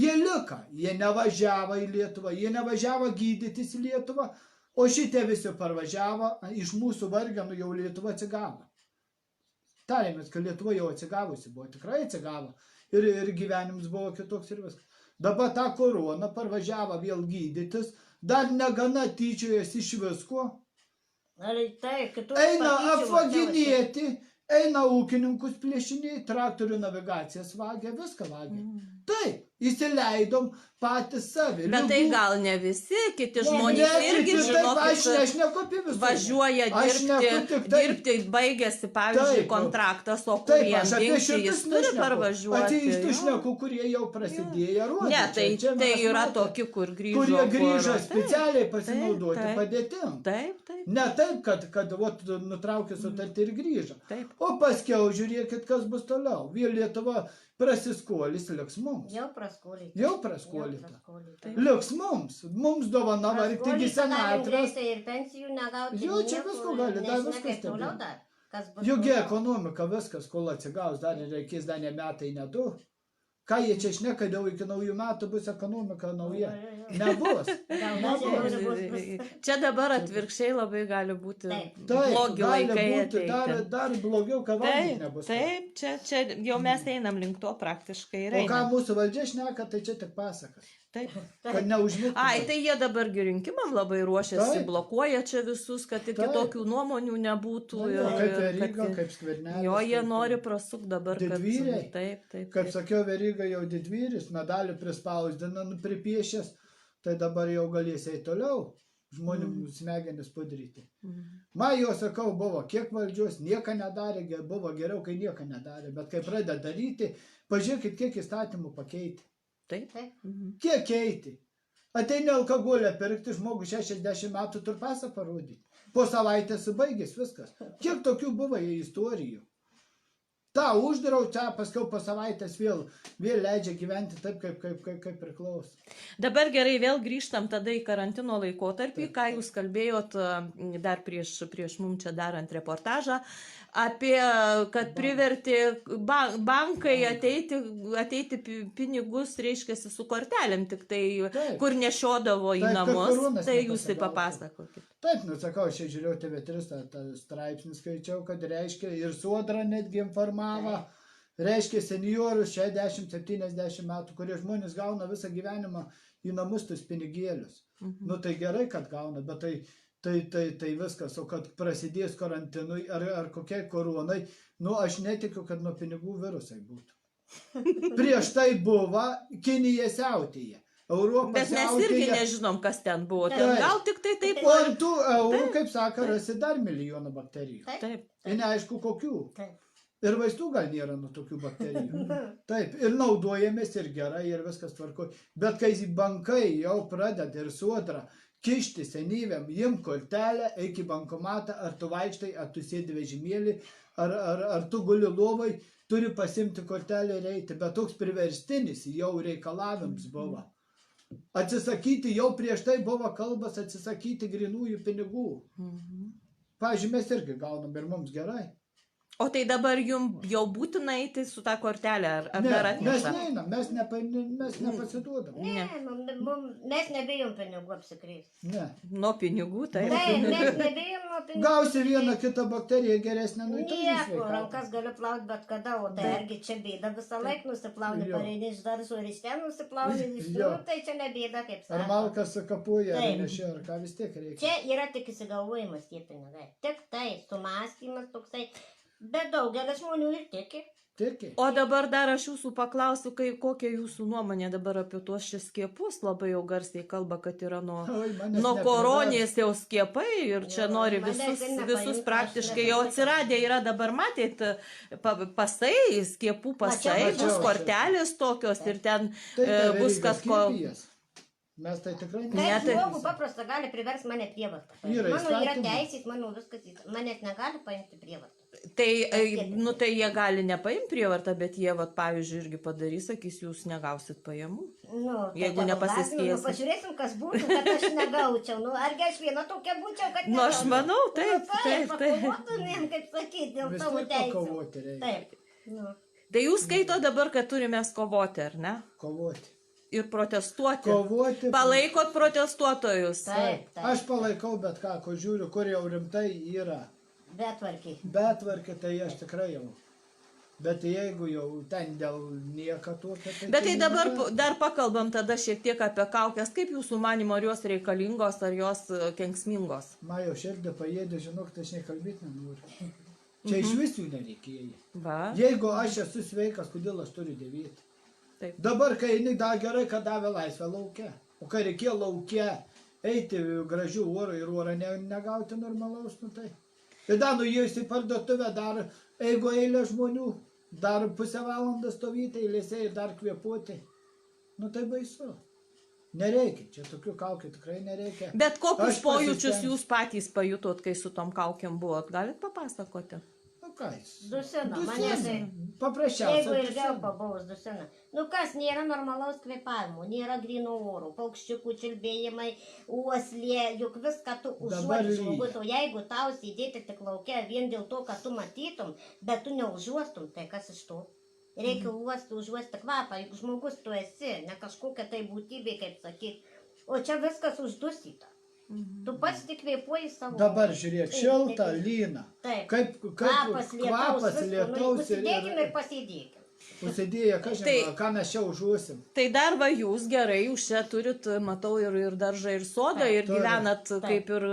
Jie lika, jie nevažiavo į Lietuvą, jie nevažiavo gydytis į Lietuvą, o šitie visi parvažiavo, iš mūsų vargenų jau Lietuva atsigavo. Tarėmės, kad Lietuva jau atsigavusi buvo, tikrai atsigavo. Ir gyvenimas buvo kitoks ir viskas. Dabar tą koroną parvažiavo vėl gydytis, dar negana tyčiojas iš visko. Eina apvaginėti, eina ūkininkus plėšiniai, traktorių navigacijas vagia, viską vagia. Taip, įsileidom patys savi. Bet tai gal ne visi, kiti žmonės irgi Aš neku apie visų. važiuoja dirbti, baigėsi, pavyzdžiui, kontraktas, o Taip, kuriem aš apie dingti, šitus jis turi parvažiuoti. Iš tų šnekų, kurie jau prasidėjo rodyti. Ne, tai yra tokie, kur grįžo. Kurie grįžo Taip, specialiai pasinaudoti taip. padėtim. Taip, taip. Ne taip, kad nutraukė sutartį ir grįžo. Taip. O paskiau žiūrėkit, kas bus toliau. Vėl Lietuva prasiskolys, liks mums. Jau praskolyti. Jau praskolyta. Liks mums. Mums dovanava ir taigi senatras. Ir pensijų negauti. Jo, čia visko gali, dar viskas toliau stebėti. dar. Juk ekonomika viskas, kol atsigaus, dar reikės dar ne metai, ne du. Ką jie čia šneka, dėl iki naujų metų bus ekonomika nauja. Nebus. Čia dabar atvirkščiai labai gali būti Taip. blogi gali laikai būti ateiti. dar blogiau, ką valgyti Taip, nebus. taip, čia jau mes einam link to praktiškai. O ką mūsų valdžia šneka, tai čia tik pasakas. Taip. Kad neužmigtų. Ai, tai jie dabargi rinkimam labai ruošiasi, Taip. blokuoja čia visus, kad Taip. kitokių nuomonių nebūtų. Kaip Veryga, kaip Skvernelis. Jo, jie nori prasuk dabar, kad... Didvyriai. Taip. Kaip sakiau, Veryga jau didvyris, medalį prispausdina, pripiešęs, tai dabar jau galės eiti toliau, žmonių smegenis padaryti. Man jau sakau, buvo kiek valdžios, nieko nedarė, buvo geriau, kai nieko nedarė, bet kai pradeda daryti, pažiūrėkit, kiek įstatymų pakeitė. Taip. Kiek keiti? Ateini alkoholę pirkti, žmogus 60 metų turi pasą parodyti. Po savaitės baigės viskas. Kiek tokių buvo į istorijų? Ta uždraučia, paskiau po savaitės vėl leidžia gyventi taip, kaip priklauso. Dabar gerai, vėl grįžtam tada į karantino laikotarpį, ką jūs kalbėjot dar prieš mum čia darant reportažą, apie, kad privertė bankai ateiti pinigus, reiškia, su kortelėm, tik tai, kur nešiodavo į namus, tai jūs tai papasakokit. Taip, sakau, aš žiūrėjau TV3 tą straipsnį skaičiau, kad reiškia ir Sodra netgi informavo, reiškia seniorus 60-70 metų, kurie žmonės gauna visą gyvenimą į namus tus pinigėlius. Nu tai gerai, kad gauna, bet tai viskas, o kad prasidės karantinui ar kokiai koronai, nu aš netikiu, kad nuo pinigų virusai būtų. Prieš tai buvo Kinija siautėje. Europa Bet mes irgi siautėje. nežinom, kas ten buvo. Taip. Ten gal tik tai taip. O ant tų eurų, kaip sako, rasi dar milijoną bakterijų. Taip. Taip. Ir neaišku kokių. Taip. Ir vaistų gal nėra nuo tokių bakterijų. Taip, ir naudojamės ir gerai, ir viskas tvarko. Bet kai bankai jau pradeda ir sodra kišti senyviam, jim kortelę, eik į bankomatą, ar tu vaikštai, ar tu sėdi vežimėlį, ar tu guli lovai, turi pasimti kortelę ir eiti. Bet toks priverstinis jau reikalavimams buvo. Atsisakyti, jau prieš tai buvo kalbas atsisakyti grinųjų pinigų. Pavyzdžiui, mes irgi gaunam ir mums gerai. O tai dabar jums jau būtina eiti su tą kortelę, ar Ne, dar mes atneša? neinam, mes nepasiduodam. Ne, mes nebijom pinigų apsikrėsti. Ne. Nuo pinigų, taip. Taip, mes nebijom nuo pinigų. Gausi vieną kitą bakteriją geresnę, nu tai Nieko, rankas galiu plauti bet kada, o tai argi čia bėda visą laiką nusiplauni, Jo. pareini iš daržo ir iš ten nusiplauni, Jo. tai čia nebėda, kaip Ar sakoma. malkas kapuoja, ar Taip. nešia, ar ką vis tiek reikia. Čia yra tik įsigalvojimas tie pinigai. Tik tai, sumąstymas toksai. Bet daugelis žmonių ir tiki. Tiki. O dabar dar aš jūsų paklausiu, kokia jūsų nuomonė dabar apie tuos šis skiepus, labai jau garsiai kalba, kad yra nuo Oi, manęs Nuo neprivers. koronės jau skiepai ir čia Jo, nori manęs visus, ir nepaims, visus aš praktiškai jau nepaims. atsiradę yra dabar, matėt, pasai, skiepų pasai, Mačiau. bus kortelės tokios ir ten Tai bus kas ko. Mes tai tikrai Kaip Ne, tai- žmogų paprastą gali priversti mane prievartą. Yra Mano yra įstatymai. teisės, mano viskas, manęs negali paimti prievartą. Nu tai jie gali nepaimti prievartą, bet jie, vat, pavyzdžiui, irgi padarys, sakys, jūs negausit pajamų. Nu, Jeigu tai tegul nepasiskiesit. gąsdina, pažiūrėsim, kas būtų, kad aš negaučiau. Nu, argi aš viena tokia būčiau, kad Nu, aš negaučiau? manau, taip, Nu, taip, taip. pakovotumėm, kaip sakyti, dėl Vis savo tiek teisų. pakovoti reikia. Taip. Nu. Tai jūs skaito dabar, kad turime kovoti, ar ne? Kovoti. Ir protestuoti. Kovoti. Palaikot protestuotojus. Taip, taip. Aš palaikau bet ką, ko žiūriu, kur jau rimtai yra. Betvarkiai. Betvarkė, tai aš tikrai jau. Bet jeigu jau ten dėl nieko tokio, tai... Bet tai dabar nėra. dar pakalbam tada šiek tiek apie kaukės. Kaip jūsų manimo, ar jos reikalingos, ar jos kenksmingos? Man jau širdį paėdė, žinok, tai aš nekalbėti nenoriu. Čia iš vis jų nereikėjo. Va. Jeigu aš esu sveikas, kodėl aš turiu dėvėti? Taip. Dabar, kai eini, da gerai, kad davė laisvę laukia. O kai reikėjo laukia eiti gražių orų ir orą negauti normalaus, nu tai. Ir dar nuėjus į parduotuvę, dar jeigu eilė žmonių, dar pusę valandą stovyti eilėse ir dar kvėpuoti. Nu tai baisu. Nereikia, čia tokių kaukių tikrai nereikia. Bet kokius Aš pojūčius pasistengsiu. jūs patys pajutot, kai su tom kaukėm buvot? Galit papasakoti? Nu ką jis? Dusina, Dusina. mane tai... Paprasčiausiai. Jeigu ilgiau dusina. pabuvus dusina. Nu kas, nėra normalaus kvėpavimo, nėra grino oro, paukščiukų čiulbėjimai, uoslė, juk viską tu Dabar užuodi lyja. žmogus, o jeigu tau sėdėti tik laukia vien dėl to, kad tu matytum, bet tu neužuostum, tai kas iš to? Reikia uosti, užuosti kvapą, juk žmogus tu esi, ne kažkokia tai būtybė, kaip sakyt. O čia viskas uždusyta. Tu pats tik kvėpuoji savo. Dabar žiūrėk, Taip, šilta, taip. lyna. Taip. Kaip Kvapas, lietaus, lietaus užsidėkim ir pasidėkim. Užsidėję, ką žinoma, Tai- ką mes čia užuosim. Tai dar va jūs gerai, jūs čia turit, matau, ir daržą, ir sodą, Taip, ir turim. gyvenat Taip. kaip ir,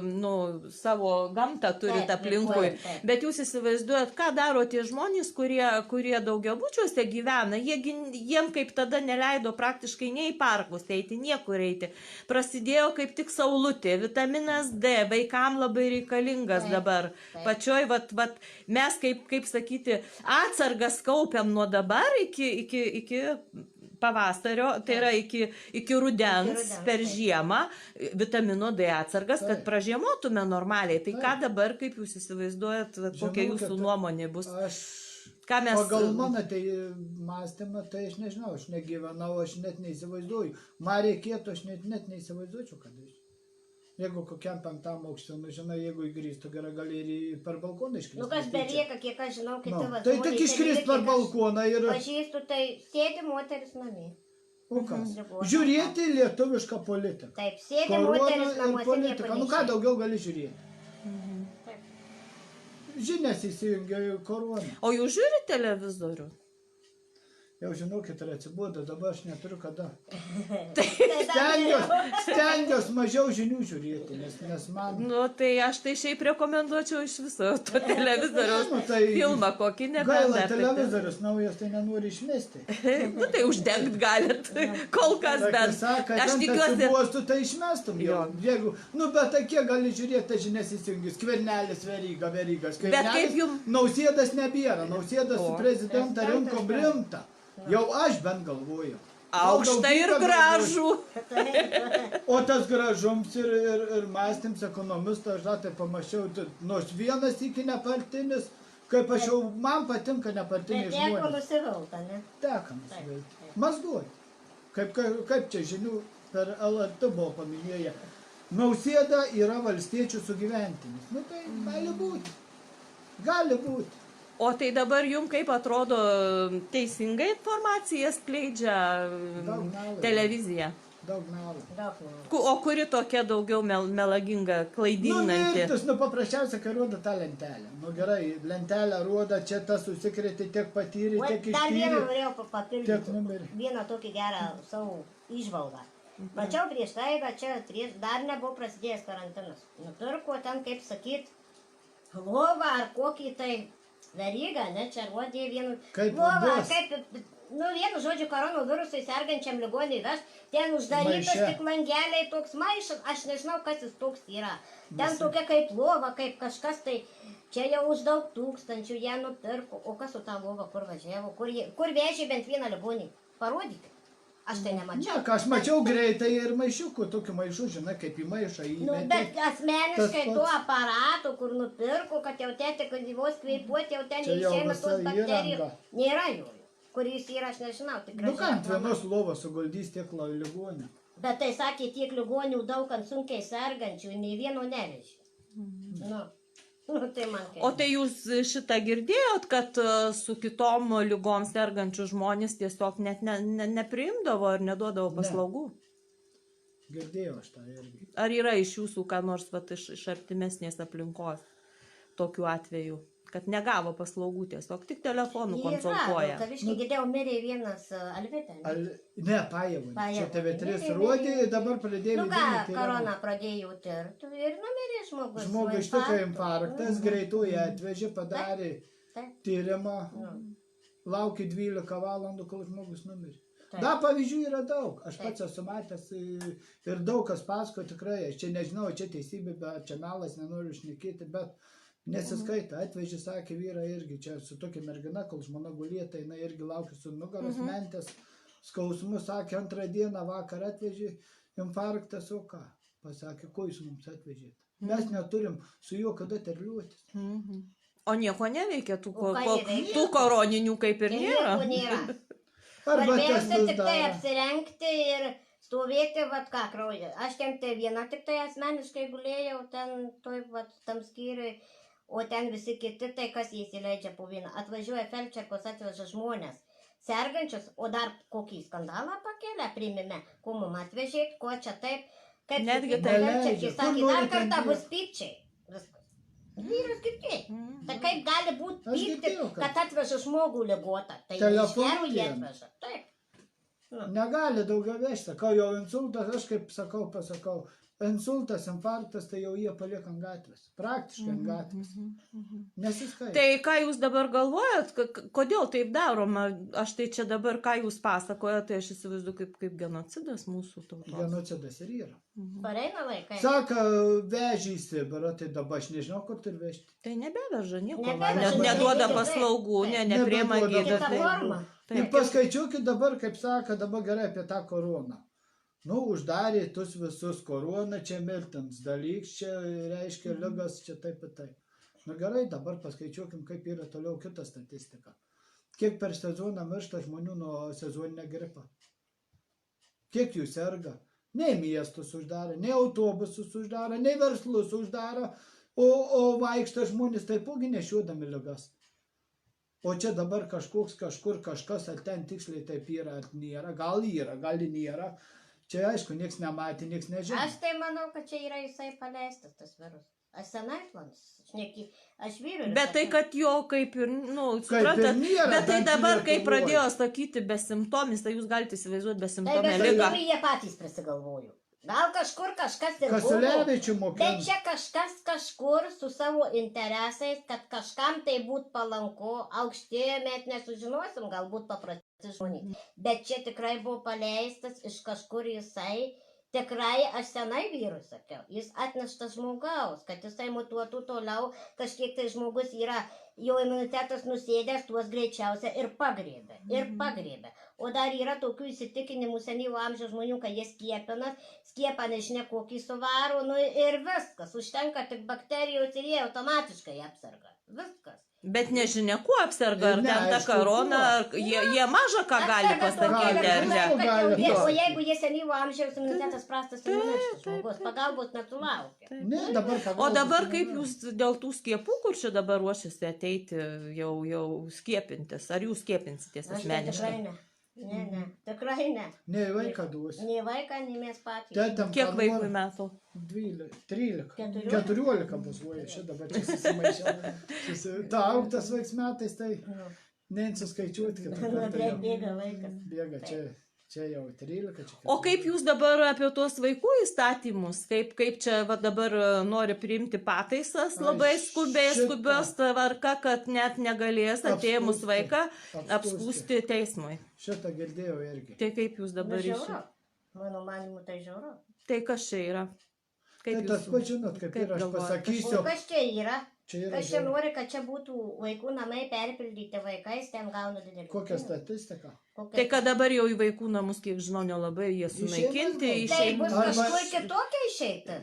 nu, savo gamtą turit Taip, aplinkui. taip. Bet jūs įsivaizduojat, ką daro tie žmonės, kurie daugiabučiuose gyvena, jiem kaip tada neleido praktiškai nei į parkus eiti, niekur eiti. Prasidėjo kaip tik saulutė, vitaminas D, vaikam labai reikalingas Taip, dabar. taip. Pačioj, vat, mes kaip sakyti, atsargas kaupiam nuo dabar iki pavasario, tai yra iki rudens per taip. žiemą, vitamino D atsargas, kad Taip. pražiemotume normaliai. Tai ką Taip. dabar, kaip jūs įsivaizduojat, vat, kokia Žinokit, jūsų nuomonė bus? Aš Ką mes... pagal mano tai mąstymą, tai aš nežinau, aš negyvenau, aš net neįsivaizduoju. Man reikėtų, aš net neįsivaizduočiau, kad aš. Jeigu kokiam 5 aukšte, nu žinai, jeigu įgrįstų gerai, gali ir per balkoną iškristi. Nu kas belieka, kiek aš žinau, kiti Nu, va. tai žmonės, tik iškrist kiek per aš balkoną ir... Pažįstu, tai sėdi moteris namie. O kas? Mhm. Žiūrėti lietuvišką politiką. Taip, sėdi Korona moteris ir namuose, politika. nieko Nu ką neišeina. daugiau gali žiūrėti? Taip. Žinias įsijungia korona. O jūs žiūrite televizorių? Jau žinokit, ir atsibodo, dabar aš neturiu kada. Tai dar geriau. stengiuosi mažiau žinių žiūrėti, nes man... Nu, tai aš tai šiaip rekomenduočiau iš viso to televizoriaus Nu, tai filmą kokį Gaila, nebent. televizorius naujas, tai nenori išmesti. Nu, tai uždengt galit, kol kas Tai, bent. sako, Aš ten tikiuosi, atsibuostų, tai išmestum jau. Jo. Jeigu, nu, bet tai kiek gali žiūrėti, tai žinias įsijungius. Skvernelis, Verygas. Bet kaip jum- Nausėdas nebėra. Nausėdas su O. prezidentą rinkom rimtą. Jau aš bent galvoju. aukštą ir Daugybę gražų. O tas gražums ir mąstyms ekonomistas, aš dar tai pamačiau, nors vienas iki nepartinis, kaip aš jau, man patinka nepartiniai Bet nieko žmonės. nusivilta, ne? Teka nusivilti. Mazduoju. Kaip čia žinių per LRT buvo paminėję. Nausėda yra valstiečių sugyventinis. Nu tai gali būti. Gali būti. O tai dabar jum kaip atrodo teisinga informacija skleidžia Daug melo. televizija? Daug melo. Daug ne. O kuri tokia daugiau melaginga, klaidinanti? Mirtis, nu paprasčiausia, kai rodo tą lentelę. Nu gerai, lentelę rodo, čia tas susikrėtė, tiek patyrė, Oi, tiek dar vieną ištyrė. norėjau Tiek papildyti. numerį. Vieną tokį gerą savo įžvalgą. Mačiau prieš tai, bet čia dar nebuvo prasidėjęs karantinas. Nupirko ten, kaip sakyt, lovą ar kokį tai verygą, ne, čia rodė vienu... Kaip lovą, bus? kaip, nu, vienu žodžiu, koronavirusui sergančiam ligoniui veš, ten uždarytas Maiše. tik langeliai, toks maišas, aš nežinau, kas jis toks yra. Ten Visi. tokia kaip lova, kaip kažkas tai, čia jau už daug tūkstančių ją nupirko. O kas su tą lovą, kur važiavo, kur vežė bent vieną ligonį? Parodykit. Aš tai nemačiau. Ne, ką aš mačiau greitai ir maišiukų, tokių maišų, žinai, kaip į maišą Nu, įmetė. bet asmeniškai Tas tuo pats. aparatu, kur nupirko, kad jau ten, kad vos kvėpuoti, jau ten Čia jau neišeina visa tos bakterijos. įranga. Nėra jų. Kur jis yra, aš nežinau. Tikrai Nu ką, ant žinau, vienos lovos suguldys tiek ligonį. Bet tai sakė, tiek ligonių daug ant sunkiai sergančių, nei vieno nevežė. Nu, tai man kaip. O tai jūs šitą girdėjot, kad su kitom lygom sergančių žmonės tiesiog net nepriimdavo ar neduodavo Ne. paslaugų? Girdėjau aš tą irgi. Ar yra iš jūsų ką nors vat, iš artimesnės aplinkos tokių atvejų, kad negavo paslaugų tiesiog, tik telefonu konsultuoja? Taviškai girdėjau, mirė vienas Alvitė. Ne, pajėvų. Čia Pajėvų. TV3 Ne, rodė, dabar pradėjo Nu ką, vidinį tyrimą. korona pradėjo tirti ir numirė žmogus. Žmogui su ištiko infarktu. infarktas, greitoje atvežė, padarė Taip. tyrimą, Nu, laukė 12 valandų, kol žmogus numirė. taip. Da, pavyzdžių yra daug. Aš Taip. pats esu matęs ir daug kas pasako tikrai. Aš čia nežinau, čia teisybė, bet čia melas, nenoriu šnekėti, bet nesiskaita. Atvežė, sakė vyra irgi, čia su tokia mergina, kol žmona gulėta, jinai irgi laukė su nugaros mentės, skausmus, sakė, antrą dieną vakar atvežė, infarktas, o ką? Pasakė, ko jūs mums atvežėte? Mes neturim su juo kada terliuotis. Mhm. O nieko neveikia, tų, O ką jie veikia? tų koroninių kaip ir nėra. Nieko nėra. Arba Svarbiausia testus tik tai daro. apsirengti ir stovėti, vat ką, kraują. Aš ten tai vieną tik tai asmeniškai gulėjau, ten toj, vat, tam skyriui, o ten visi kiti, tai kas jie įsileidžia po vieną. Atvažiuoja felčerkos, atveža žmonės sergančius, o dar kokį skandalą pakėlė priimime, ko mum atvežėt, ko čia taip, kaip Netgi sutiko tai felčerkė, leidžia. sakė, Kur dar nori, ten kartą dirb. bus pykčiai. Viskas. Vyras girdėjai. Mhm. Tai kaip gali būti Aš pykti, girdėjau, kad- kad atveža žmogų ligotą? Tai Telefonu iš gerų jie dieną. atveža. Taip. Negali daugiau vežti, sakau, jau insultas, aš kaip pasakau, insultas, infarktas, tai jau jie palieka ant gatvės, praktiškai ant gatvės, nesiskaita. Tai ką jūs dabar galvojat, kodėl taip daroma? Aš tai čia dabar, ką jūs pasakojate, tai aš įsivaizduoju kaip genocidas mūsų tautos. Genocidas ir yra. Pareina vaikai. Saka, vežė į Sibirą, tai dabar aš nežinau, kur tur vežti. Tai nebeveža nieko, Nebeveža, neduoda nebeveža, paslaugų, taip. nepriema Nebeduoda Kita gydytojų. forma. Ir paskaičiuokit dabar, kaip sako, dabar gerai apie tą koroną. Nu, uždarė tus visus koroną, čia mirtins dalyks, čia reiškia ligas, čia taip ir taip. Nu gerai, dabar paskaičiuokim, kaip yra toliau kita statistika. Kiek per sezoną miršta žmonių nuo sezoninio gripo? Kiek jų serga? Nei miestus uždaro, nei autobusus uždaro, nei verslus uždaro, o vaikšto žmonės taipogi nešiodami ligas. O čia dabar kažkoks kažkur kažkas, ar ten tiksliai taip yra, ar nėra, gal yra, gal nėra. Čia aišku, nieks nematė, nieks nežino. Aš tai manau, kad čia yra jisai paleistas tas virus. Aš senai planas. Aš vyrui. Bet tai, kad jo kaip ir, suprantat, nėra, bet tai bent dabar, kai Lietuvoj. pradėjo sakyti besimptomis, tai jūs galite įsivaizduoti Tai besimptomę bet ligą. jie patys prisigalvojo. Gal kažkur kažkas ir buvo. Kasiulevičių Bet mokino. čia kažkas kažkur su savo interesais, kad kažkam tai būtų palanku, aukštėje mes nesužinosim, galbūt paprasti žmonės. Bet čia tikrai buvo paleistas iš kažkur jisai, tikrai aš senai vyrui sakiau, jis atneštas žmogaus, kad jisai mutuotų toliau, kažkiek tai žmogus yra, jo imunitetas nusėdęs, tuos greičiausia ir pagriebė. Ir pagriebė. O dar yra tokių įsitikinimų senyvo amžiaus žmonių, kad jie skiepinas, skiepą nežinia kokį suvaro, nu ir viskas. Užtenka tik bakterijos ir jie automatiškai apsarga. Viskas. Bet nežinia, kuo apsarga, ar ten ta Neaišku, korona, ar jie maža ką gali pasakyti, ar ne. O jeigu jie senyvo amžiaus imunitetas prastas, tai numiršta žmogus, pagalbos nesulaukia. Ne, dabar O dabar kaip jūs dėl tų skiepų, kur čia dabar ruošiasi ateiti jau skiepintis, ar jūs skiepinsit Aš tai asmeniškai? tikrai ne. Ne, tikrai ne. Ne, vaiką duosi. Nei vaiką, nei mes patys. Kiek vaikui metų? 12, 13, 14. 14 bus voja, čia dabar čia susimaišė. Ta auktas vaiks metais, tai Nu, neįsiskaičiuoti kitą nu, kartą. jau. bėga vaikas. Bėga, čia jau 13, čia 14. O kaip jūs dabar apie tuos vaikų įstatymus, kaip čia va, dabar nori priimti pataisas Ai, labai skubiai, šitą. skubios tvarka, kad net negalės atėmus Apskųsti. vaiką Apskųsti. apskūsti teismui. Šitą girdėjau irgi. Tai kaip jūs Nu, dabar žiauru. išėjate? Mano manimu, tai žiauru. Tai kas čia yra? Tai Kaip tas jūs? pats, žinot, kaip kaip ir aš galvojat? pasakysiu, O kas čia yra? čia yra Kas čia žiauru. nori, kad čia būtų vaikų namai perpildyti vaikais, ten gauna didelį. Kokia statistika? Tai kad dabar jau į vaikų namus, kiek žinau, nelabai jie sunaikinti, šeimas į Tai bus šeimą. Arba- kažkur kitokia išeita.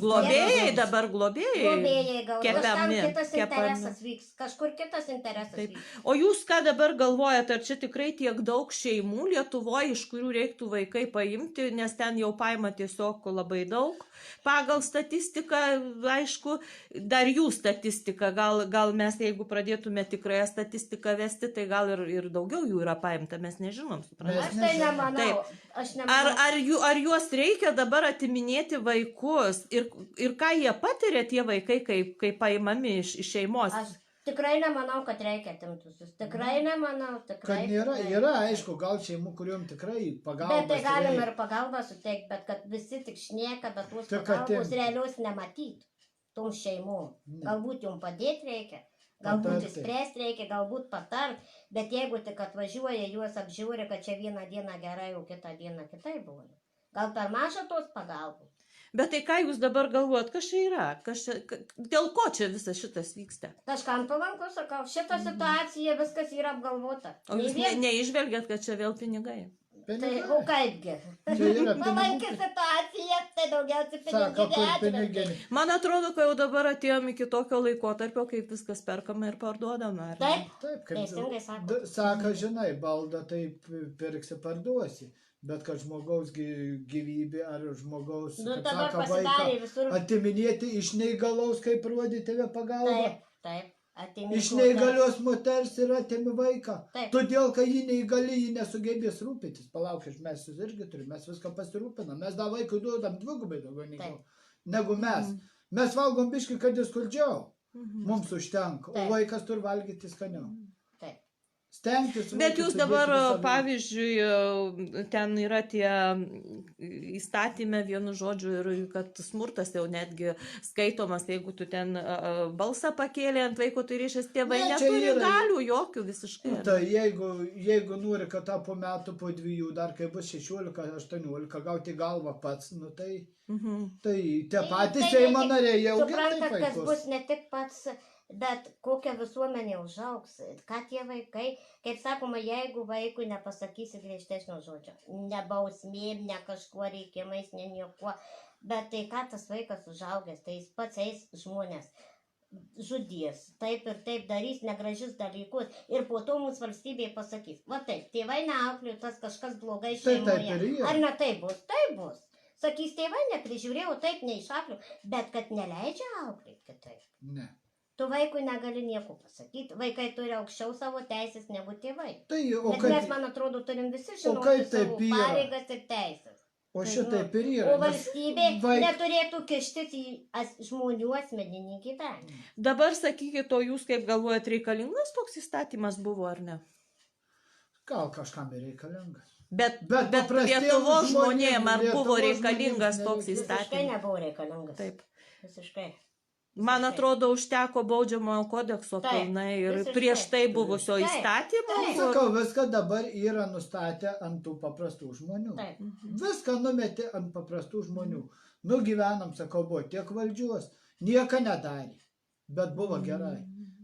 Globėjai, dabar globėjai. Globėjai gal kažkam Kepami, kitas kepami. interesas vyks. Kažkur kitas interesas Taip. vyks. O jūs ką dabar galvojate, ar čia tikrai tiek daug šeimų Lietuvoje, iš kurių reiktų vaikai paimti, nes ten jau paima tiesiog labai daug. Pagal statistiką, aišku, dar jų statistiką, gal mes, jeigu pradėtume tikrąją statistiką vesti, tai gal ir daugiau jų yra paimta, mes nežinom, suprantate. Aš tai nemanau. Taip. Aš nemanau. Ar juos reikia dabar atiminėti vaikus ir ką jie patiria tie vaikai, kai paimami iš šeimos? Aš tikrai nemanau, kad reikia atimtusius. Tikrai nemanau. Tikrai. Kad nėra, tikrai. yra aišku, gal šeimų, kuriuom tikrai pagalbas Bet tai galim reikia. ir pagalbą suteikti, bet kad visi tik šneka, bet tos Tik pagalbos atimti. realios nematyt tom šeimom. Ne. Galbūt jom padėti reikia, galbūt Patarti. įspręsti reikia, galbūt patart, bet jeigu tik atvažiuoja, juos apžiūri, kad čia vieną dieną gerai, o kitą dieną kitai buvo. Gal per maža tos pagalbos? Bet tai ką jūs dabar galvojat, kas čia yra? Dėl ko čia visas šitas vyksta? Kažkam palanku, sakau, šitą situaciją viskas yra apgalvota. O jūs neižvelgiat, kad čia vėl pinigai? Tai, Pinigai. o kaipgi? Čia yra Palanki pinigai. situacija, tai daugiausiai Sako, kur pinigų pinigai. Man atrodo, kad jau dabar atėjom iki tokio laikotarpio, kaip viskas perkama ir parduodama. ar ne? Taip, Taip, kaip teisingai sako. sako, žinai, baldą taip pirksi, parduosi. Bet kad žmogaus gyvybė ar žmogaus, Nu, kaip dabar sako, pasidarė vaiką visur. atiminėti iš neįgalaus, kaip rodė tėvė pagalba. Taip, taip. Atimi Iš kol neįgalios moters ir atimi vaiką. Taip. Todėl, kai ji neįgali, ji nesugebės rūpytis. Palaukit, mes jūs irgi turime, mes viską pasirūpinam. Mes dar vaikui duodam dvigubai daugiau negu mes. Mes valgom biškį, kad jis skurdžiau. Mums užtenka, o Taip. vaikas turi valgyti skaniau. Taip. Stengtis. Bet vaikui jūs sudėti dabar, visą laiką. pavyzdžiui, ten yra tie įstatymė vienu žodžiu ir kad smurtas jau netgi skaitomas, jeigu tu ten balsą pakėlė ant vaiko, tai reiškia, tėvai Ne, čia neturi yra- galių jokių visiškai. Tai jeigu nori, kad tą po metų, po 2, dar kai bus 16-18, gauti galvą pats, nu tai tie patys Seimo nariai jau Suprantat, kas vaikus. bus ne tik pats, bet kokia visuomenė užaugs, ką tie vaikai, kaip sakoma, jeigu vaikui nepasakysi griežtesnio žodžio, ne bausmėm, ne kažkuo reikimais, ne niekuo, bet tai ką tas vaikas užaugęs, tai jis pats eis žmonės. Žudys, taip ir taip darys negražius dalykus ir po to mums valstybėje pasakys, va taip, tėvai neauklėjo, tas kažkas blogai Tai taip šeimoje. ir yra. Ar ne taip bus? Taip bus. Sakys, tėvai neprižiūrėjau, taip neišauklėjau, bet kad neleidžia auklėti kitaip. Ne. Tu vaikui negali nieko pasakyti, vaikai turi aukščiau savo teisės negu tėvai. Tai, o Bet mes, kaip, man atrodo, turim visi kaip žinoti taip savo yra? pareigas ir teisės. o šitaip ir yra. O valstybė Vaik- neturėtų kištis į žmonių asmeninį gyvenimą. Dabar sakykit, o jūs kaip galvojat, reikalingas toks įstatymas buvo ar ne? Gal kažkam ir reikalingas. Bet paprastiem Lietuvos žmonėm, žmonėm ar buvo Lietuvos reikalingas žmonėms toks nereikia. Visiškai įstatymas? nebuvo reikalingas. Taip. Visiškai. Man atrodo, užteko baudžiamojo kodekso Taip, pilnai ir visiškai. prieš tai buvusio Taip, įstatymo. taip. kur- Sakau, viską dabar yra nustatę ant tų paprastų žmonių. Taip. Viską numetė ant paprastų žmonių. Nugyvenam, sakau, buvo tiek valdžios, nieko nedarė, bet buvo gerai.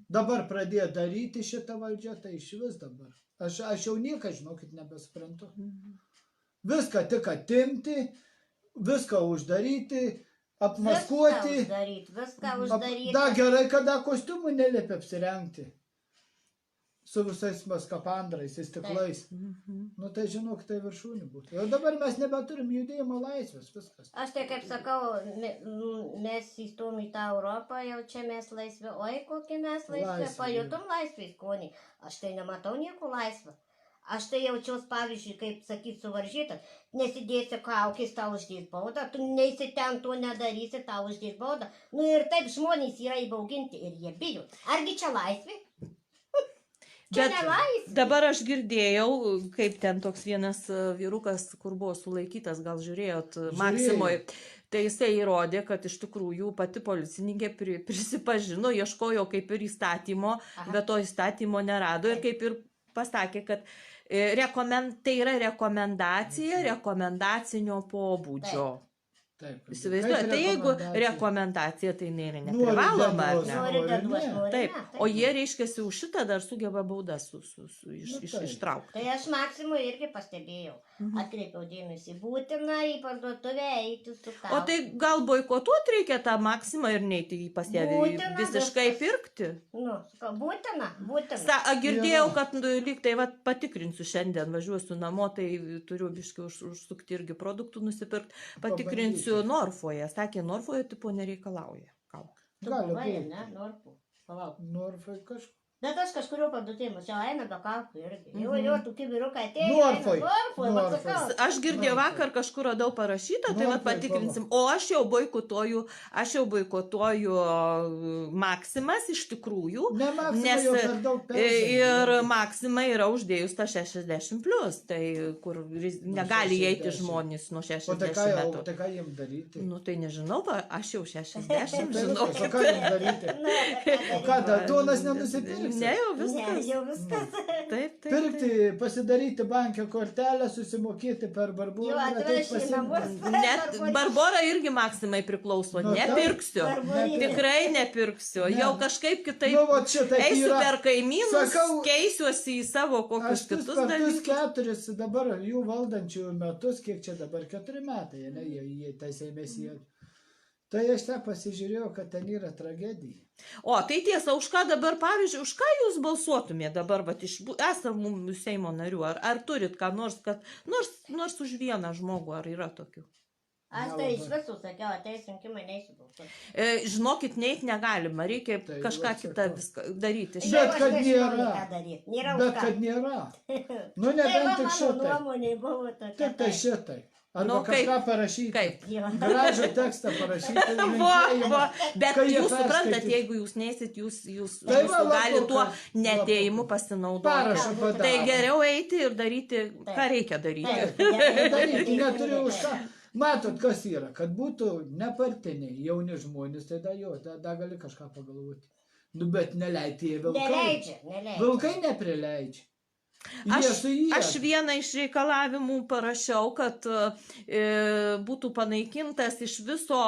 Dabar pradėjo daryti šitą valdžią, tai iš vis dabar. Aš jau nieką, žinokit, nebesprantu. Viską tik atimti, viską uždaryti, apmaskuoti. Viską uždaryti. Da gerai, kada kostiumų neliepia apsirengti. Su visais skapandrais, stiklais. Nu tai žinok, tai viršūnė būtų. Ir dabar mes nebeturim judėjimo laisvės, viskas. Aš tai kaip sakau, mes įstum į tą Europą, jau čia mes laisvė. Oi, kokį mes laisvė, Laisvė, pajutom laisvės skonį. Aš tai nematau nieko laisvę. Aš tai jaučiaus, pavyzdžiui, kaip sakyt, suvaržytas. Nesidėsi kaukės, tau uždės baudą, tu neisi ten, to nedarysi, tau uždės baudą. Nu ir taip žmonės yra įbauginti ir jie bijo. Argi čia laisvė? Čia Bet nelaisvė. dabar aš girdėjau, kaip ten toks vienas vyrukas, kur buvo sulaikytas, gal žiūrėjot, Maksimoje. Tai jisai įrodė, kad iš tikrųjų pati policininkė prisipažino, ieškojo kaip ir įstatymo, bet to įstatymo nerado ir kaip ir pasakė, kad tai yra rekomendacija rekomendacinio pobūdžio. Taip. Įsivaizduoju, tai jeigu rekomendacija, tai nėra neprivaloma, ar ne? Nori deduos, nori Taip, ne. o jie reiškiasi už šitą dar sugeba baudas taip. ištraukti. Tai aš Maksimui irgi pastebėjau. Atkreipiau dėmesį. Būtina į parduotuvę eiti su tau. O tai gal boikotuoti reikia tą Maksimą ir neiti į pas ją Būtina, visiškai viskas. pirkti? Nu, sakau, būtina. Girdėjau, kad lyg tai patikrinsiu šiandien, važiuosiu namo, tai turiu biškai užsukti irgi produktų nusipirkti, patikrinsiu Norfoje. Sakė, Norfoje tipo nereikalauja. Gal. Tu Gali buvai, būt. ne? Norfų. Palauk. Norfai kažkur. Bet aš kažkurio parduotėjimo, čia eina be kaukų irgi. Jau tokie vyrukai atėjo. Norfoj. Norfoj, va Norfoj. sakau. Aš girdėjau vakar kažkur radau parašytą, tai vat patikrinsim. O aš jau boikotuoju Maksimas iš tikrųjų. Ne, Maksimai Nes jau per daug ir Maksima yra uždėjus tą 60+, tai kur negali 60. įeiti žmonės nuo O tai 60 ką, metų. tai ką jiems daryti? Nu tai nežinau, aš jau 60, Tai žinau. viskas, o ką jiems daryti? O ką, dar duonas nenusipirksi? Ne, jau Ne, viskas. jau viskas. Taip. Pirkti, pasidaryti bankę kortelę, susimokėti per Barborą. Jau atveš į namus. Net Barbora irgi Maksimai priklauso. Nu, taip. Nepirksiu. Barborinė. Tikrai nepirksiu. Ne. Jau kažkaip kitaip. Nu, va, čia taip Eisiu yra. per kaimynus, Sakau, keisiuosi į savo kokius Aš tus kitus per dalykus. 4 dabar jų valdančių metus, kiek čia dabar 4 metai, ne, jie teisėjimės jie. Tai aš tą pasižiūrėjau, kad ten yra tragedija. O, tai tiesa, už ką dabar, pavyzdžiui, už ką jūs balsuotumėte dabar, vat, iš esamų Seimo narių? Ar turit ką nors, kad nors už vieną žmogų, ar yra tokių? Aš tai iš visų sakiau, ateis rinkimai, neįsiu balsuoti. Žinokit, neit negalima, reikia Tai kažką va, kitą sakau. viską daryti. Bet Jau aš kad nežinau, nėra. ką daryt. Nėra už Bet ką. kad nėra. Nu, Tai nebent va, tik mano šitai. nuomonė buvo tokia. Taip, tai šitai. Arba Nu, kaip- kažką parašyti. Kaip? Jo. Gražų tekstą parašyti. Va, linkėjimą. va. Bet Kai jie jūs suprantat, perskaitys. jeigu jūs neisit, jūs Tai va, gali tuo lapukas, netėjimu lapukas. pasinaudoti. Parašą padaro. Tai geriau eiti ir daryti, ką Taip. reikia daryti. Taip, Daryti neturiu už ką. Matot, kas yra, kad būtų nepartiniai jauni žmonės, tai da jo, da gali kažką pagalvoti. Nu, bet neleidti jie vilkai. Neleidžia. Vilkai neprileidžia. Jie su jie. Aš vieną iš reikalavimų parašiau, kad būtų panaikintas iš viso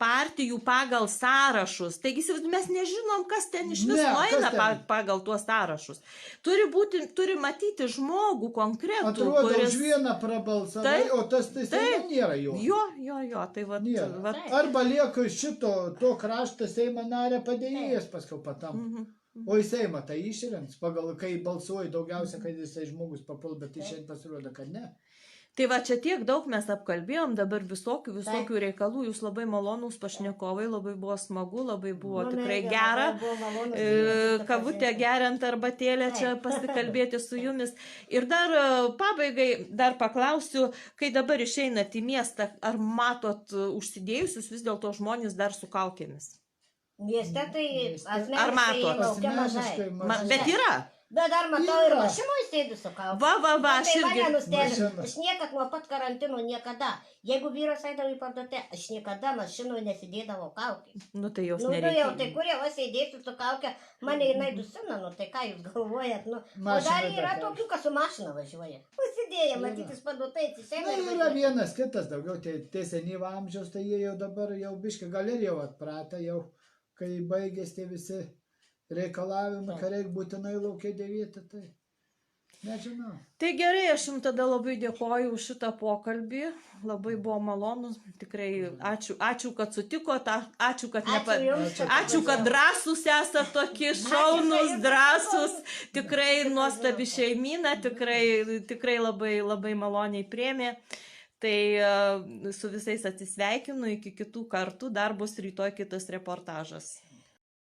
partijų pagal sąrašus. Taigi mes nežinom, kas ten iš Ne, viso kas eina ten? pagal tuos sąrašus. Turi matyti žmogų konkretų, Atrodo, kuris... už vieną prabalsavai, Taip, o tas tai taip. nėra jo. Jo, tai vat... Nėra. vat Arba lieka to krašto Seimo narė padėjėjas paskui patam. O į Seimą tai išrinks, pagal kai balsuoji daugiausia, kad jisai žmogus papul, bet šiandien pasirodo, kad ne. Tai va čia tiek daug mes apkalbėjom, dabar visokių reikalų, jūs labai malonūs pašnekovai, labai buvo smagu, labai buvo tikrai gera. Kavutę geriant arbatėlę čia pasikalbėti su jumis. Ir dar pabaigai dar paklausiu, kai dabar išeinat į miestą, ar matot užsidėjusius vis dėlto žmonės dar su kaukėmis? Mieste tai Ar matot? laukia mažai. Asmeniškai mažai. Bet yra. Bet dar matau ir Yra. mašinoje sėdu su kauke. Va, aš Tai mane irgi. nustebino. Mašina. Aš niekad nuo pat karantino niekada. Jeigu vyras eidavo į parduotę, aš niekada mašinoje nesidėdavo kaukės. Nu tai jos Nu, jau, nereikia. tai kurie va sėdėsiu su kaukė, mane jinai dusina, nu tai ką jūs galvojat, nu. O Mašina dar yra dar tokių, kas su mašina važiuoja. Pasidėję, Yra. matytis parduotėje, Na, atsisėda ir yra važiuoja. vienas kitas, daugiau tie senyvo amžiaus, tai jie jau dabar jau biškai gal ir jau atpratę, jau kai baigės tie visi reikalavimai, kad reikia būtinai laukia dėvėti, tai nežinau. Tai gerai, aš jums tada labai dėkoju už šitą pokalbį. Labai buvo malonu. Tikrai ačiū kad sutikote. Ačiū, kad Ačiū jums, kad Ačiū, kad drąsūs esate tokie šaunūs, drąsūs. Tikrai nuostabi šeimyna, tikrai labai maloniai priėmė. Tai su visais atsisveikinu, iki kitų kartų, dar bus rytoj kitas reportažas.